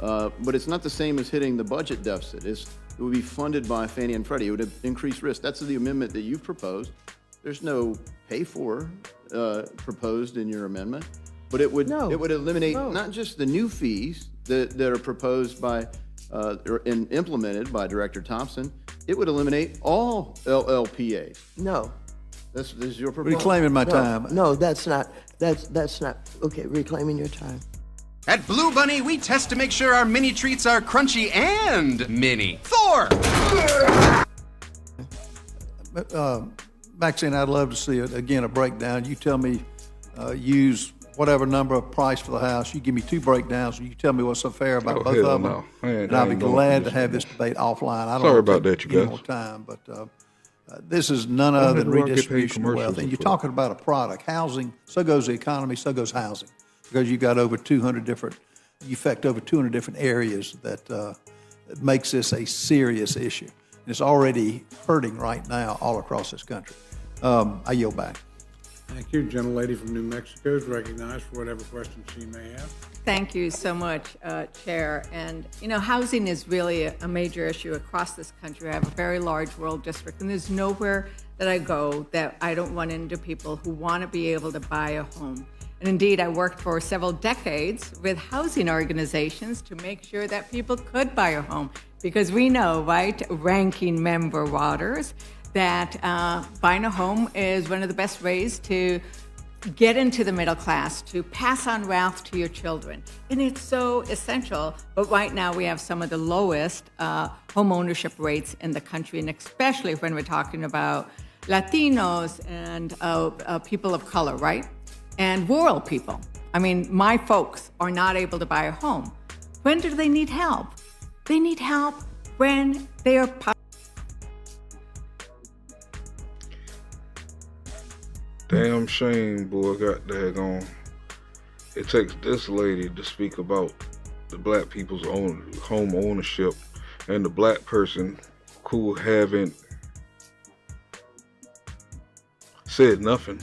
but it's not the same as hitting the budget deficit. It would be funded by Fannie and Freddie. It would have increased risk. That's the amendment that you've proposed. There's no pay-for proposed in your amendment, but it would eliminate not just the new fees that are proposed by and implemented by Director Thompson. It would eliminate all LLPAs. No. This is your proposal. Reclaiming my time. No, that's not. That's not. Okay, reclaiming your time. At Blue Bunny, we test to make sure our mini treats are crunchy and mini. Thor! Maxine, I'd love to see it again, a breakdown. You tell me, use whatever number of price for the house. You give me two breakdowns, and you tell me what's so fair about both hell of them. no. And I'll be glad to have this debate offline. I don't Sorry want about to that, take you any guys. more time, but this is none other than where I get paid redistribution of wealth. commercials And you're for. talking about a product, housing. So goes the economy. So goes housing, because you've got over 200 different. You affect over 200 different areas that makes this a serious issue. And it's already hurting right now all across this country. I yield back. Thank you. Gentlelady from New Mexico is recognized for whatever questions she may have. Thank you so much, Chair. And, housing is really a major issue across this country. I have a very large rural district, and there's nowhere that I go that I don't run into people who want to be able to buy a home. And indeed, I worked for several decades with housing organizations to make sure that people could buy a home. Because we know, right, ranking member Waters, that buying a home is one of the best ways to get into the middle class, to pass on wealth to your children. And it's so essential. But right now, we have some of the lowest home ownership rates in the country, and especially when we're talking about Latinos and people of color, right? And rural people. I mean, my folks are not able to buy a home. When do they need help? They need help when they are Damn shame, boy, got daggone. It takes this lady to speak about the black people's own home ownership and the black person who haven't said nothing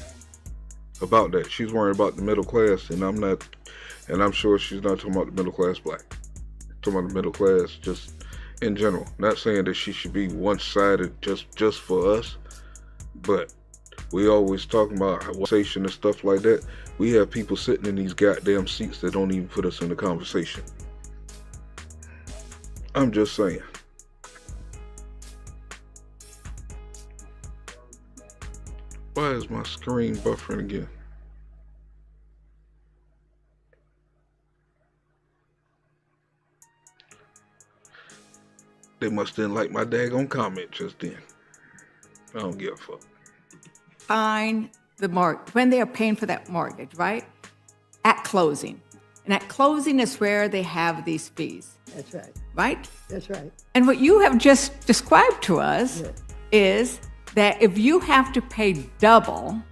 about that. She's worrying about the middle class, and I'm sure she's not talking about the middle class black. Talking about the middle class just in general. Not saying that she should be one-sided just for us, but we always talking about conversation and stuff like that. We have people sitting in these goddamn seats that don't even put us in the conversation. I'm just saying. Why is my screen buffering again? They must didn't like my daggone comment just then. I don't give a fuck. Find the when they are paying for that mortgage, right? At closing. And at closing is where they have these fees. That's right. Right? That's right. And what you have just described to us Yes. is that if you have to pay double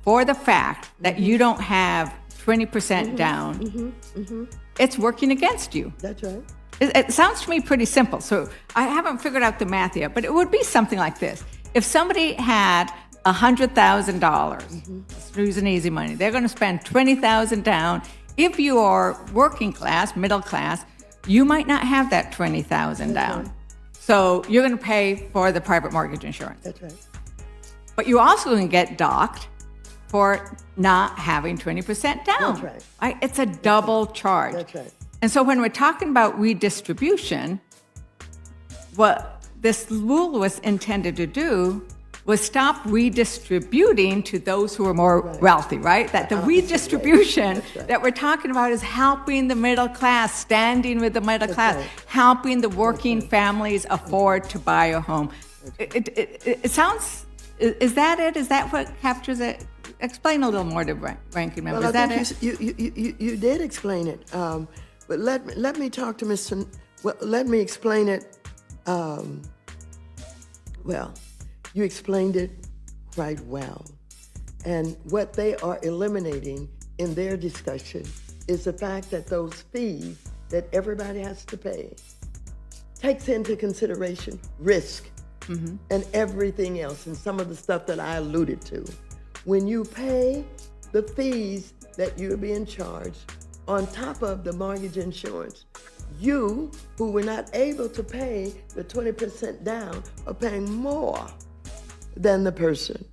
for the fact that you don't have 20% down, it's working against you. That's right. It sounds to me pretty simple. So I haven't figured out the math yet, but it would be something like this. If somebody had $100,000, using easy money, they're going to spend $20,000 down. If you are working class, middle class, you might not have that $20,000 down. So you're going to pay for the private mortgage insurance. That's right. But you're also going to get docked for not having 20% down. That's right. It's a double charge. That's right. And so when we're talking about redistribution, what this rule was intended to do was stop redistributing to those who are more wealthy, right? That the redistribution that we're talking about is helping the middle class, standing with the middle class, helping the working families afford to buy a home. It sounds, is that it? Is that what captures it? Explain a little more to Ranking Member. Well, Is that I it? think you did explain it, but let me talk to Mr. Well, let me explain it. Well, you explained it quite well, and what they are eliminating in their discussion is the fact that those fees that everybody has to pay takes into consideration risk and everything else, and some of the stuff that I alluded to. When you pay the fees that you're being charged on top of the mortgage insurance, you, who were not able to pay the 20% down, are paying more than the person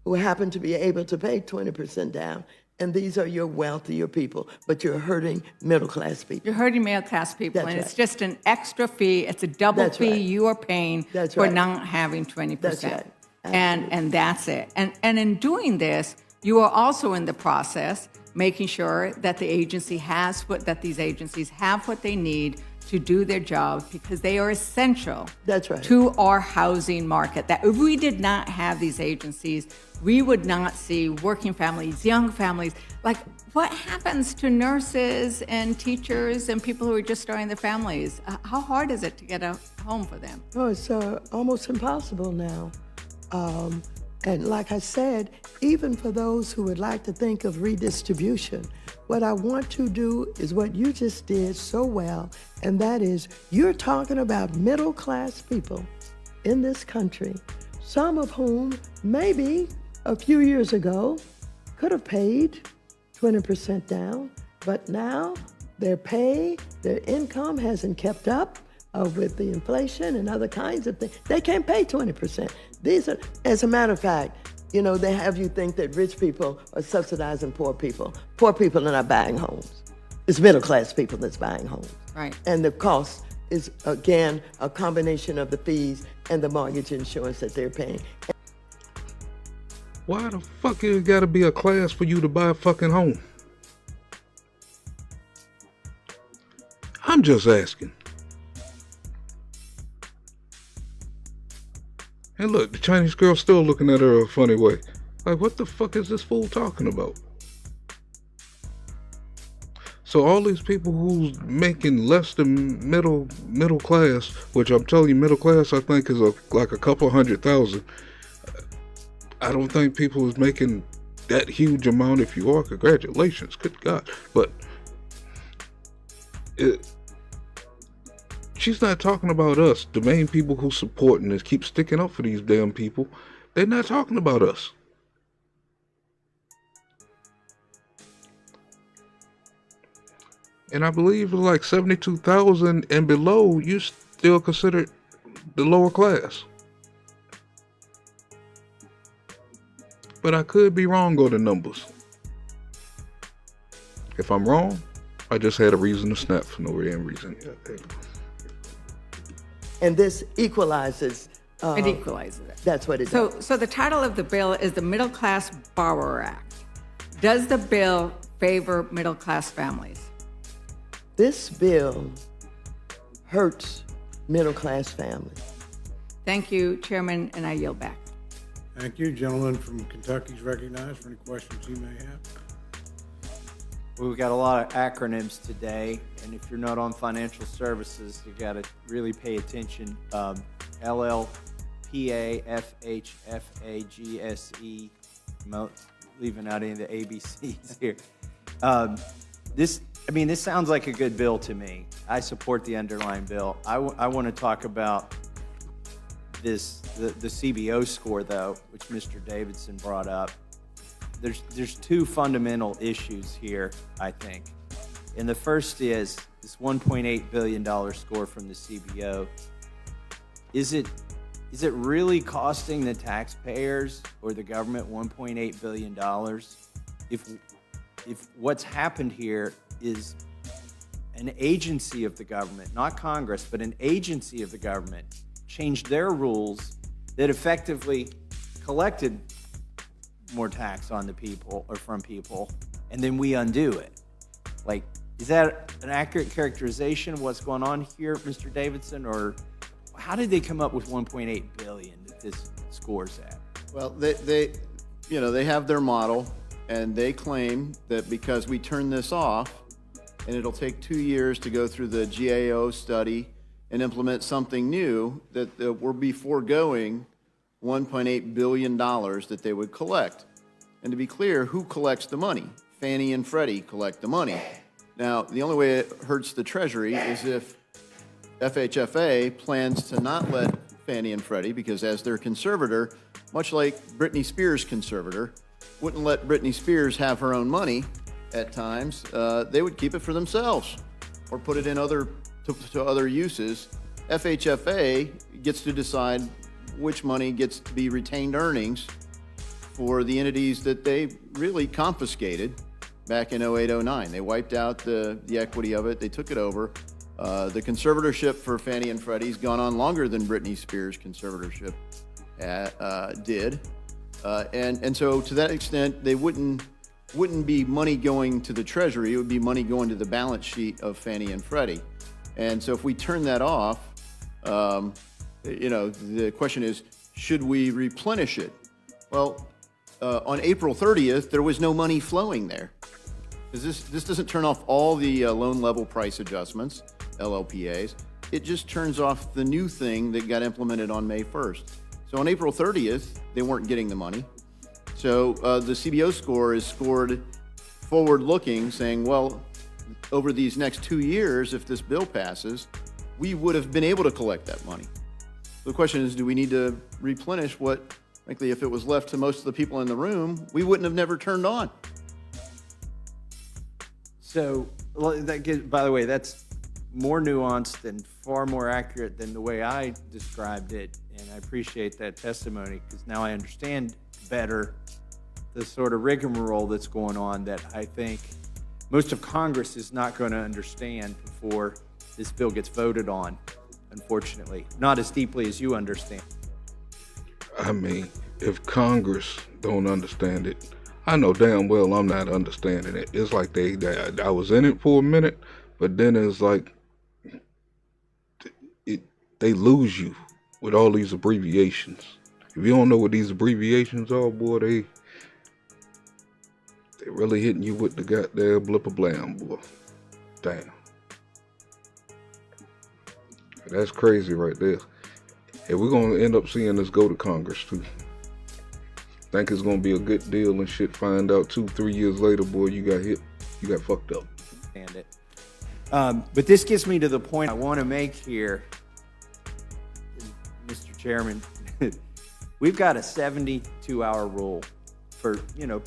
who happened to be able to pay 20% down. And these are your wealthier people, but you're hurting middle-class people. You're hurting middle-class people, That's and right. it's just an extra fee. It's a double That's fee right. you are paying That's for right. not having 20%. That's right. And that's it. And in doing this, you are also in the process making sure that the agency that these agencies have what they need to do their jobs, because they are essential That's right. to our housing market. That if we did not have these agencies, we would not see working families, young families. Like, what happens to nurses and teachers and people who are just starting their families? How hard is it to get a home for them? Oh, it's almost impossible now. And like I said, even for those who would like to think of redistribution, what I want to do is what you just did so well, and that is you're talking about middle-class people in this country, some of whom maybe a few years ago could have paid 20% down, but now their income hasn't kept up with the inflation and other kinds of things. They can't pay 20%. These are, as a matter of fact, they have you think that rich people are subsidizing poor people. Poor people are not buying homes. It's middle-class people that's buying homes. Right. And the cost is, again, a combination of the fees and the mortgage insurance that they're paying. Why the fuck it gotta be a class for you to buy a fucking home? I'm just asking. And look, the Chinese girl's still looking at her a funny way. Like, what the fuck is this fool talking about? So all these people who's making less than middle class, which I'm telling you, middle class I think is like a couple 100,000. I don't think people is making that huge amount. If you are, congratulations, good God. But she's not talking about us, the main people who supporting this, keep sticking up for these damn people. They're not talking about us. And I believe like 72,000 and below, you still considered the lower class. But I could be wrong on the numbers. If I'm wrong, I just had a reason to snap for no damn reason. And this equalizes. It equalizes it. That's what it does. So the title of the bill is the Middle Class Borrower Act. Does the bill favor middle-class families? This bill hurts middle-class families. Thank you, Chairman, and I yield back. Thank you. Gentleman from Kentucky is recognized for any questions he may have. Well, we've got a lot of acronyms today, and if you're not on financial services, you got to really pay attention. LLPA, FHFA, GSE. I'm leaving out any of the ABCs here. This sounds like a good bill to me. I support the underlying bill. I want to talk about the CBO score, though, which Mr. Davidson brought up. There's two fundamental issues here, I think. And the first is this $1.8 billion score from the CBO. Is it really costing the taxpayers or the government $1.8 billion? If what's happened here is an agency of the government, not Congress, but an agency of the government, changed their rules that effectively collected more tax on the people or from people, and then we undo it. Like, is that an accurate characterization of what's going on here, Mr. Davidson, or how did they come up with 1.8 billion that this scores at? Well, they have their model, and they claim that because we turn this off, and it'll take 2 years to go through the GAO study and implement something new, that we'll be foregoing $1.8 billion that they would collect. And to be clear, who collects the money? Fannie and Freddie collect the money. Now, the only way it hurts the Treasury is if FHFA plans to not let Fannie and Freddie, because as their conservator, much like Britney Spears' conservator, wouldn't let Britney Spears have her own money at times, they would keep it for themselves or put it in other uses. FHFA gets to decide which money gets to be retained earnings for the entities that they really confiscated back in 08-09. They wiped out the equity of it. They took it over. The conservatorship for Fannie and Freddie's gone on longer than Britney Spears' conservatorship did. And so to that extent, they wouldn't be money going to the Treasury. It would be money going to the balance sheet of Fannie and Freddie. And so if we turn that off, the question is, should we replenish it? Well, on April 30th, there was no money flowing there. This doesn't turn off all the loan level price adjustments, LLPAs. It just turns off the new thing that got implemented on May 1st. So on April 30th, they weren't getting the money. So the CBO score is scored forward-looking, saying, well, over these next 2 years, if this bill passes, we would have been able to collect that money. The question is, do we need to replenish what, frankly, if it was left to most of the people in the room, we wouldn't have never turned on? So, by the way, that's more nuanced and far more accurate than the way I described it, and I appreciate that testimony because now I understand better the sort of rigmarole that's going on that I think most of Congress is not going to understand before this bill gets voted on, unfortunately. Not as deeply as you understand. I mean, if Congress don't understand it, I know damn well I'm not understanding it. It's like I was in it for a minute, but then it's like they lose you with all these abbreviations. If you don't know what these abbreviations are, boy, they really hitting you with the goddamn blip-a-blam, boy. Damn. That's crazy right there. And we're going to end up seeing this go to Congress, too. think it's gonna be a good deal and shit. Find out 2-3 years later, boy, you got hit. You got fucked up. Understand it. But this gets me to the point I want to make here, Mr. Chairman. We've got a 72-hour rule for,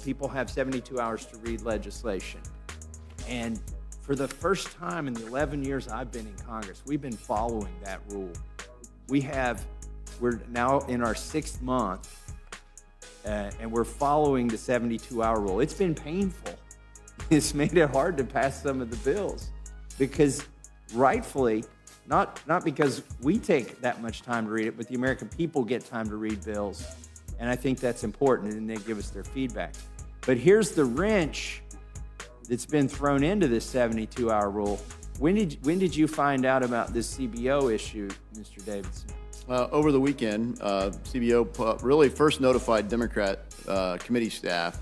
people have 72 hours to read legislation. And for the first time in the 11 years I've been in Congress, we've been following that rule. We're now in our 6th month, and we're following the 72-hour rule. It's been painful. It's made it hard to pass some of the bills because rightfully, not because we take that much time to read it, but the American people get time to read bills. And I think that's important, and they give us their feedback. But here's the wrench that's been thrown into this 72-hour rule. When did you find out about this CBO issue, Mr. Davidson? Over the weekend, CBO really first notified Democrat committee staff,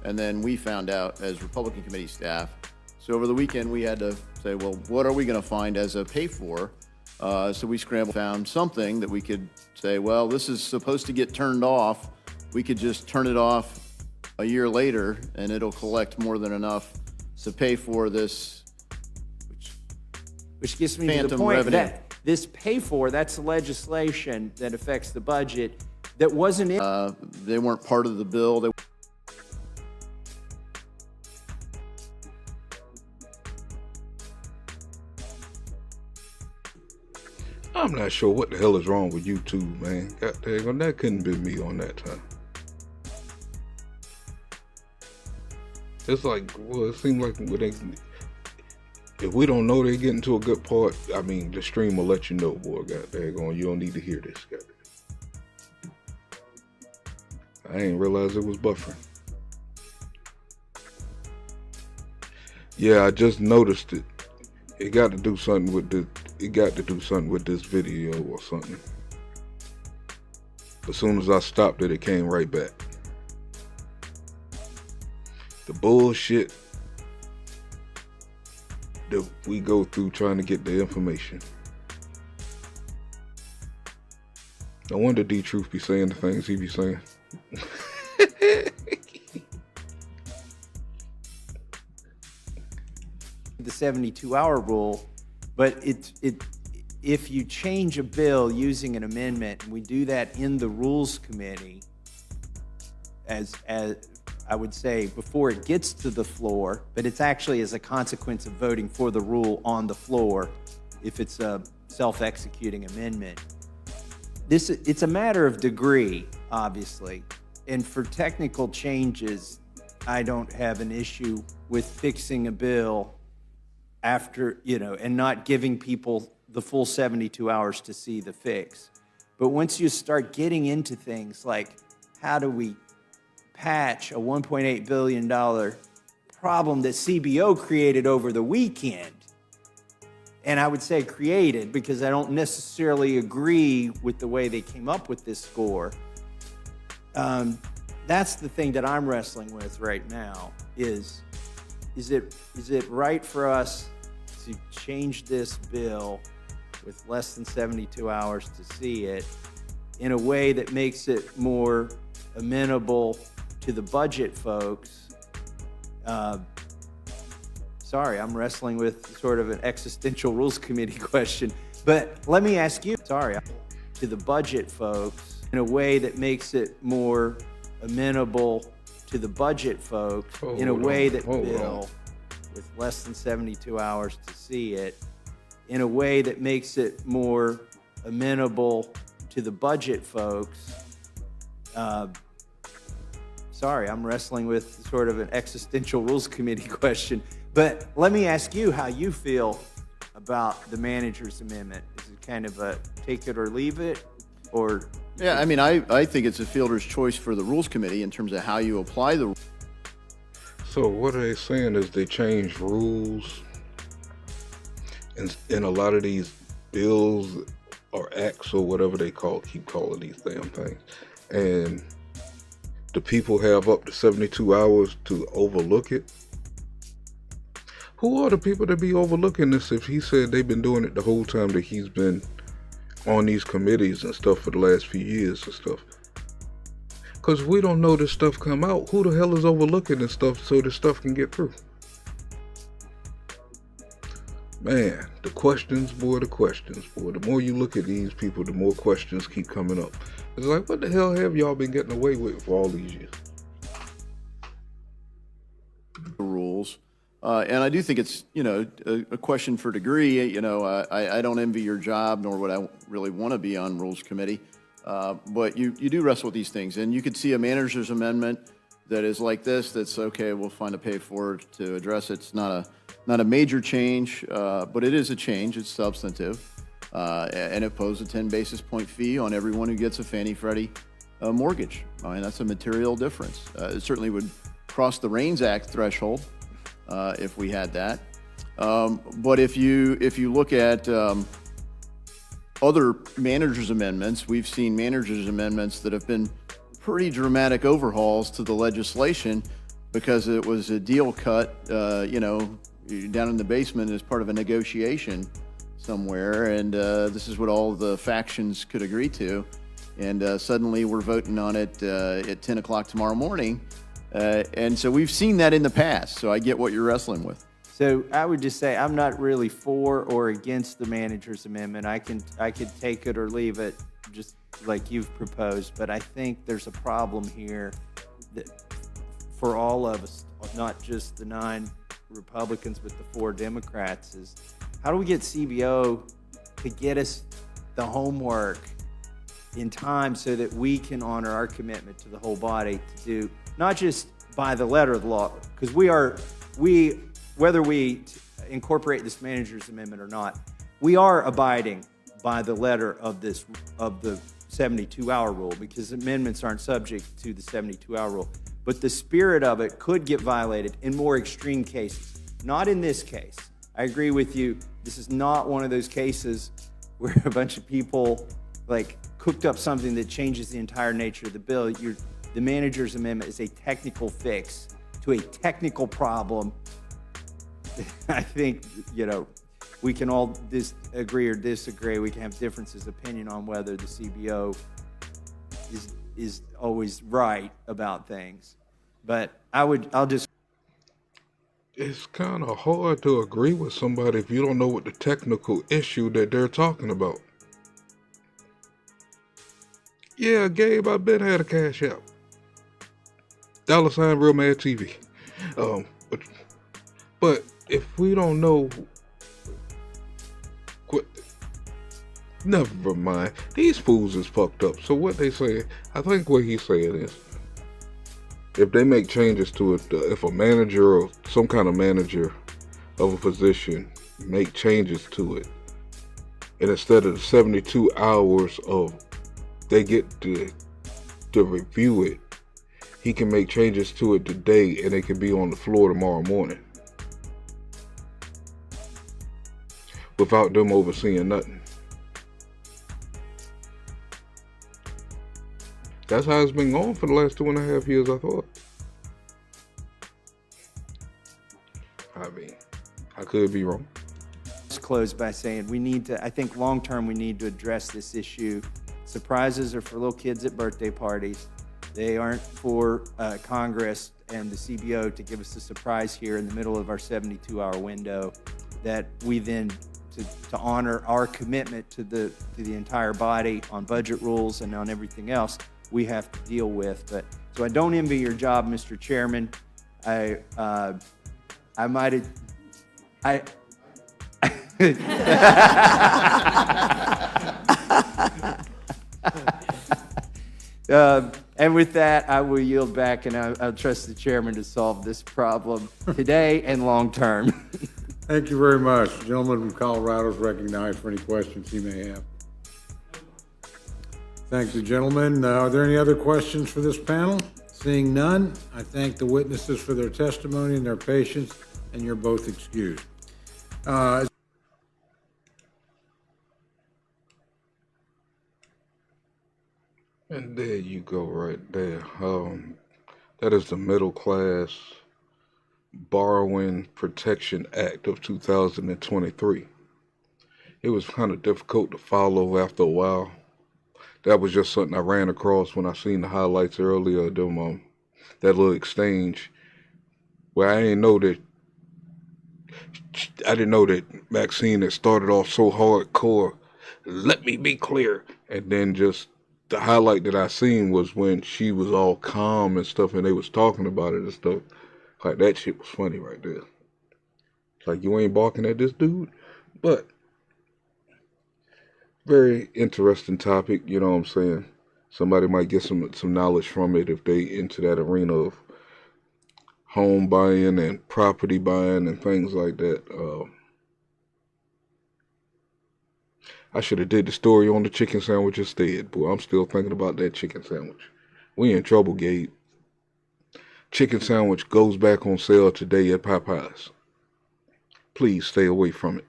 and then we found out as Republican committee staff. So over the weekend, we had to say, well, what are we going to find as a pay for? So we scrambled, found something that we could say, well, this is supposed to get turned off. We could just turn it off a year later, and it'll collect more than enough to pay for this. Which gets me to the point that this pay for, that's legislation that affects the budget that wasn't in. They weren't part of the bill. I'm not sure what the hell is wrong with YouTube, man. God dang, that couldn't be me on that time. It's like, well, it seems like if we don't know they're getting to a good part, I mean, the stream will let you know, boy. God dang, you don't need to hear this. God dang. I ain't realized it was buffering. Yeah, I just noticed it. It got to do something with this video or something. As soon as I stopped it, it came right back. The bullshit that we go through trying to get the information. No wonder D-Truth be saying the things he be saying. The 72-hour rule, but if you change a bill using an amendment, and we do that in the Rules Committee, as I would say, before it gets to the floor, but it's actually as a consequence of voting for the rule on the floor, if it's a self-executing amendment. It's a matter of degree, obviously, and for technical changes, I don't have an issue with fixing a bill after, and not giving people the full 72 hours to see the fix. But once you start getting into things like how do we patch a $1.8 billion problem that CBO created over the weekend, and I would say created because I don't necessarily agree with the way they came up with this score, that's the thing that I'm wrestling with right now is it right for us to change this bill with less than 72 hours to see it in a way that makes it more amenable to the budget folks? Sorry, I'm wrestling with sort of an existential Rules Committee question, but let me ask you, to the budget folks in a way that makes it more amenable to the budget folks in a way that bill with less than 72 hours to see it in a way that makes it more amenable to the budget folks. Sorry, I'm wrestling with sort of an existential Rules Committee question, but let me ask you how you feel about the manager's amendment. Is it kind of a take it or leave it, or? Yeah, I mean, I think it's a fielder's choice for the Rules Committee in terms of how you apply the. So what are they saying is they change rules in a lot of these bills or acts or whatever they keep calling these damn things, and the people have up to 72 hours to overlook it. Who are the people that be overlooking this if he said they've been doing it the whole time that he's been on these committees and stuff for the last few years and stuff? Because we don't know this stuff come out. Who the hell is overlooking this stuff so this stuff can get through? Man, the questions, boy. The more you look at these people, the more questions keep coming up. It's like, what the hell have y'all been getting away with for all these years? The rules. And I do think it's, a question for degree. I don't envy your job, nor would I really want to be on Rules Committee. But you do wrestle with these things. And you could see a manager's amendment that is like this, that's okay, we'll find a pay for it to address it. It's not a major change, but it is a change. It's substantive. And it poses a 10 basis point fee on everyone who gets a Fannie Freddie mortgage. I mean, that's a material difference. It certainly would cross the REINS Act threshold if we had that. But if you look at other managers' amendments, we've seen managers' amendments that have been pretty dramatic overhauls to the legislation because it was a deal cut, down in the basement as part of a negotiation somewhere, and this is what all the factions could agree to. And suddenly we're voting on it at 10 o'clock tomorrow morning. And so we've seen that in the past, so I get what you're wrestling with. So I would just say I'm not really for or against the manager's amendment. I could take it or leave it, just like you've proposed. But I think there's a problem here that for all of us, not just the 9 Republicans, but the 4 Democrats, is how do we get CBO to get us the homework in time so that we can honor our commitment to the whole body to do not just by the letter of the law, because whether we incorporate this manager's amendment or not, we are abiding by the letter of the 72-hour rule, because amendments aren't subject to the 72-hour rule. But the spirit of it could get violated in more extreme cases. Not in this case. I agree with you. This is not one of those cases where a bunch of people cooked up something that changes the entire nature of the bill. The manager's amendment is a technical fix to a technical problem. I think, we can all agree or disagree. We can have differences of opinion on whether the CBO is always right about things. But it's kind of hard to agree with somebody if you don't know what the technical issue that they're talking about. Yeah, Gabe, I been had a Cash App. $ Real Mad TV. But if we don't know, never mind. These fools is fucked up. So what they say, I think what he's saying is, if they make changes to it, if a manager or some kind of manager of a position make changes to it, and instead of the 72 hours of they get to review it, he can make changes to it today and it can be on the floor tomorrow morning without them overseeing nothing. That's how it's been going for the last 2.5 years, I thought. I mean, I could be wrong. Let's close by saying I think long term we need to address this issue. Surprises are for little kids at birthday parties. They aren't for Congress and the CBO to give us a surprise here in the middle of our 72-hour window that we then, to honor our commitment to the entire body on budget rules and on everything else, we have to deal with. So I don't envy your job, Mr. Chairman. I might have. And with that, I will yield back, and I'll trust the chairman to solve this problem today and long term. Thank you very much. The gentleman from Colorado is recognized for any questions he may have. Thank you, gentlemen. Are there any other questions for this panel? Seeing none, I thank the witnesses for their testimony and their patience, and you're both excused. And there you go right there. That is the Middle Class Borrowing Protection Act of 2023. It was kind of difficult to follow after a while. that was just something I ran across when I seen the highlights earlier. Them that little exchange where I didn't know that Maxine had started off so hardcore. Let me be clear, and then just the highlight that I seen was when she was all calm and stuff, and they was talking about it and stuff. Like that shit was funny right there. Like you ain't barking at this dude, but very interesting topic. You know what I'm saying? Somebody might get some knowledge from it if they into that arena of home buying and property buying and things like that. I should have did the story on the chicken sandwich instead, boy. I'm still thinking about that chicken sandwich. We in trouble, Gabe. Chicken sandwich goes back on sale today at Popeyes. Please stay away from it.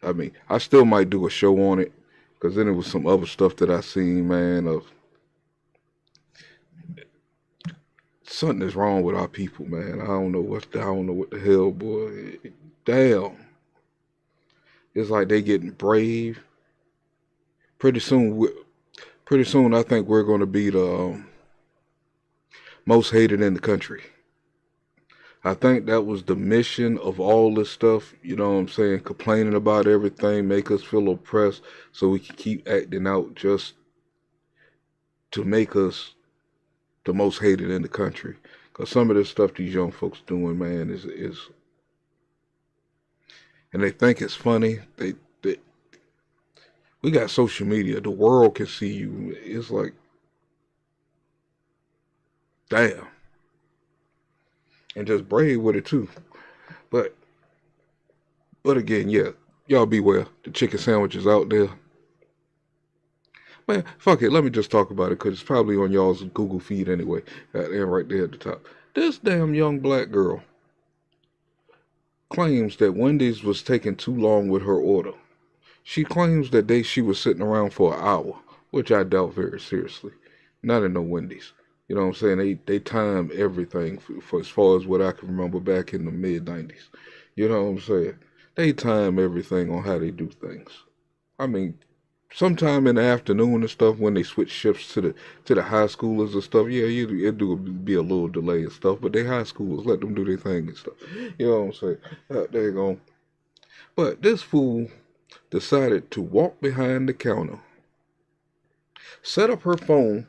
I mean, I still might do a show on it, because then there was some other stuff that I seen, man, of something is wrong with our people, man. I don't know what the hell, boy. Damn. It's like they getting brave. Pretty soon, I think we're going to be the most hated in the country. I think that was the mission of all this stuff, you know what I'm saying? Complaining about everything, make us feel oppressed so we can keep acting out just to make us the most hated in the country. Because some of this stuff these young folks doing, man, is and they think it's funny. We got social media. The world can see you. It's like, damn. And just brave with it too. But again, yeah, y'all beware. The chicken sandwich is out there. Man, fuck it. Let me just talk about it because it's probably on y'all's Google feed anyway. And right there at the top. This damn young black girl claims that Wendy's was taking too long with her order. She claims that she was sitting around for an hour, which I doubt very seriously. Not in no Wendy's. You know what I'm saying? They time everything for as far as what I can remember back in the mid-90s. You know what I'm saying? They time everything on how they do things. I mean, sometime in the afternoon and stuff when they switch shifts to the high schoolers and stuff, yeah, it do be a little delay and stuff, but they high schoolers, let them do their thing and stuff. You know what I'm saying? There you go. But this fool decided to walk behind the counter, set up her phone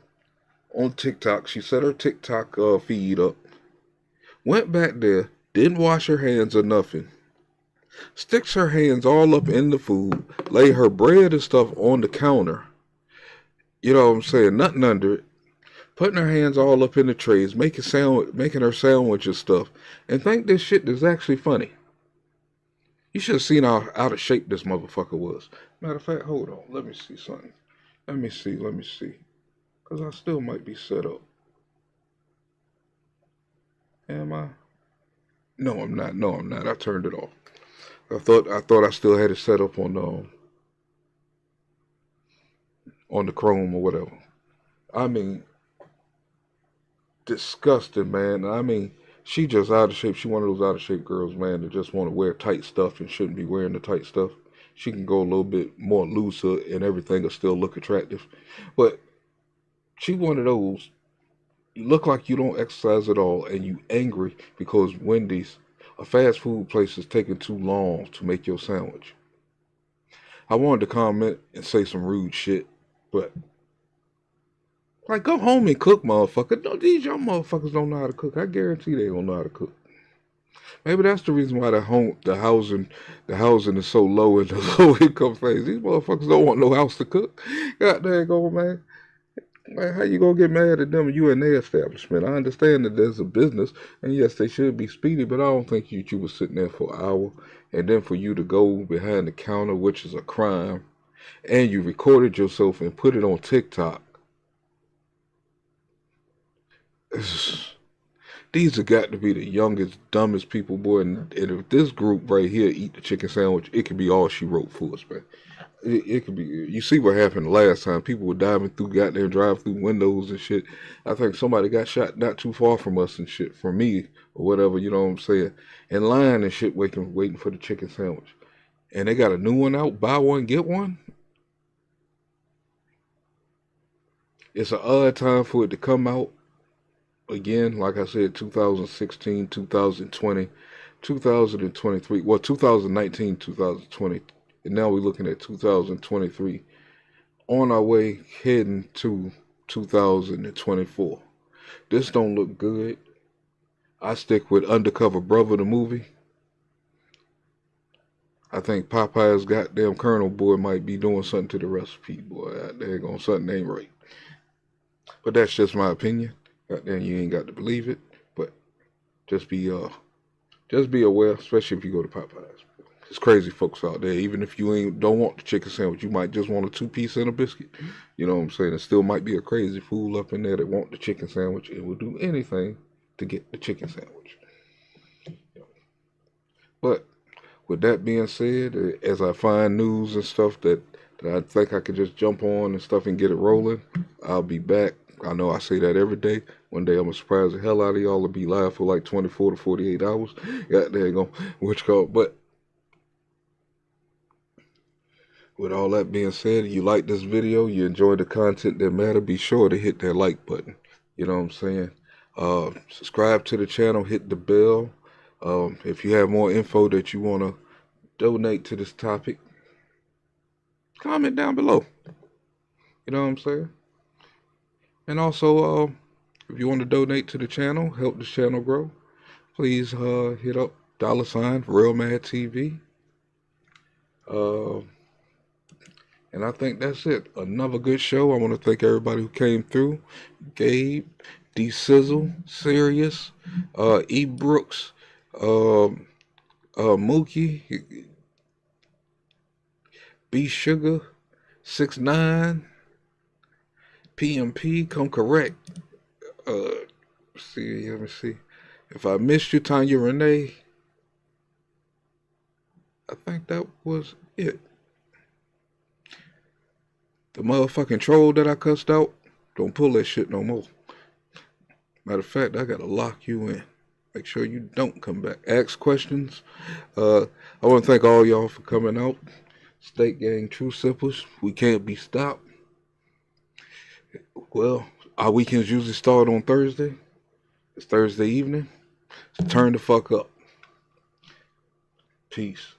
on TikTok. She set her TikTok feed up, went back there, didn't wash her hands or nothing, sticks her hands all up in the food, lay her bread and stuff on the counter, you know what I'm saying, nothing under it, putting her hands all up in the trays, making her sandwich and stuff, and think this shit is actually funny. You should have seen how out of shape this motherfucker was. Matter of fact, hold on. Let me see something. Let me see. Because I still might be set up. Am I? No, I'm not. I turned it off. I thought I still had it set up on the Chrome or whatever. I mean, disgusting, man. I mean, she just out of shape. She one of those out of shape girls, man, that just want to wear tight stuff and shouldn't be wearing the tight stuff. She can go a little bit more looser and everything will still look attractive. But she one of those, you look like you don't exercise at all and you angry because Wendy's, a fast food place, is taking too long to make your sandwich. I wanted to comment and say some rude shit, but like, go home and cook, motherfucker. No, these young motherfuckers don't know how to cook. I guarantee they don't know how to cook. Maybe that's the reason why the housing is so low in the low income phase. These motherfuckers don't want no house to cook. God dang go, man. Man, how you gonna get mad at them? You in their establishment. I understand that there's a business, and yes, they should be speedy, but I don't think you were sitting there for an hour, and then for you to go behind the counter, which is a crime, and you recorded yourself and put it on TikTok. These have got to be the youngest, dumbest people, boy. And if this group right here eat the chicken sandwich, it could be all she wrote for us, man. It could be. You see what happened the last time? People were diving through goddamn drive-through windows and shit. I think somebody got shot not too far from us and shit, from me or whatever. You know what I'm saying? In line and shit, waiting for the chicken sandwich. and they got a new one out, buy one, get one. It's an odd time for it to come out. Again, like I said, 2016, 2020, 2023, well, 2019, 2020, and now we're looking at 2023, on our way heading to 2024. This don't look good. I stick with Undercover Brother, the movie. I think Popeye's goddamn Colonel boy might be doing something to the recipe, boy. There going something ain't right. But that's just my opinion. Goddamn, you ain't got to believe it, but just be aware, especially if you go to Popeyes. There's crazy folks out there. Even if you don't want the chicken sandwich, you might just want a 2-piece and a biscuit. You know what I'm saying? There still might be a crazy fool up in there that want the chicken sandwich and will do anything to get the chicken sandwich. But with that being said, as I find news and stuff that I think I could just jump on and stuff and get it rolling, I'll be back. I know I say that every day. One day I'm going to surprise the hell out of y'all and be live for like 24 to 48 hours. Yeah, there you go. But with all that being said, you like this video, you enjoy the content that matter, be sure to hit that like button. You know what I'm saying? Subscribe to the channel, hit the bell. If you have more info that you want to donate to this topic, comment down below. You know what I'm saying? And also, if you want to donate to the channel, help this channel grow, please hit up $ Real Mad TV. And I think that's it. Another good show. I want to thank everybody who came through. Gabe, D Sizzle, Sirius, E Brooks, Mookie, B Sugar, 6ix9ine, PMP, come correct. Let me see. If I missed you, Tanya Renee, I think that was it. The motherfucking troll that I cussed out, don't pull that shit no more. Matter of fact, I gotta lock you in. Make sure you don't come back. Ask questions. I want to thank all y'all for coming out. State Gang True Sippers, we can't be stopped. Well, our weekends usually start on Thursday. It's Thursday evening. So turn the fuck up. Peace.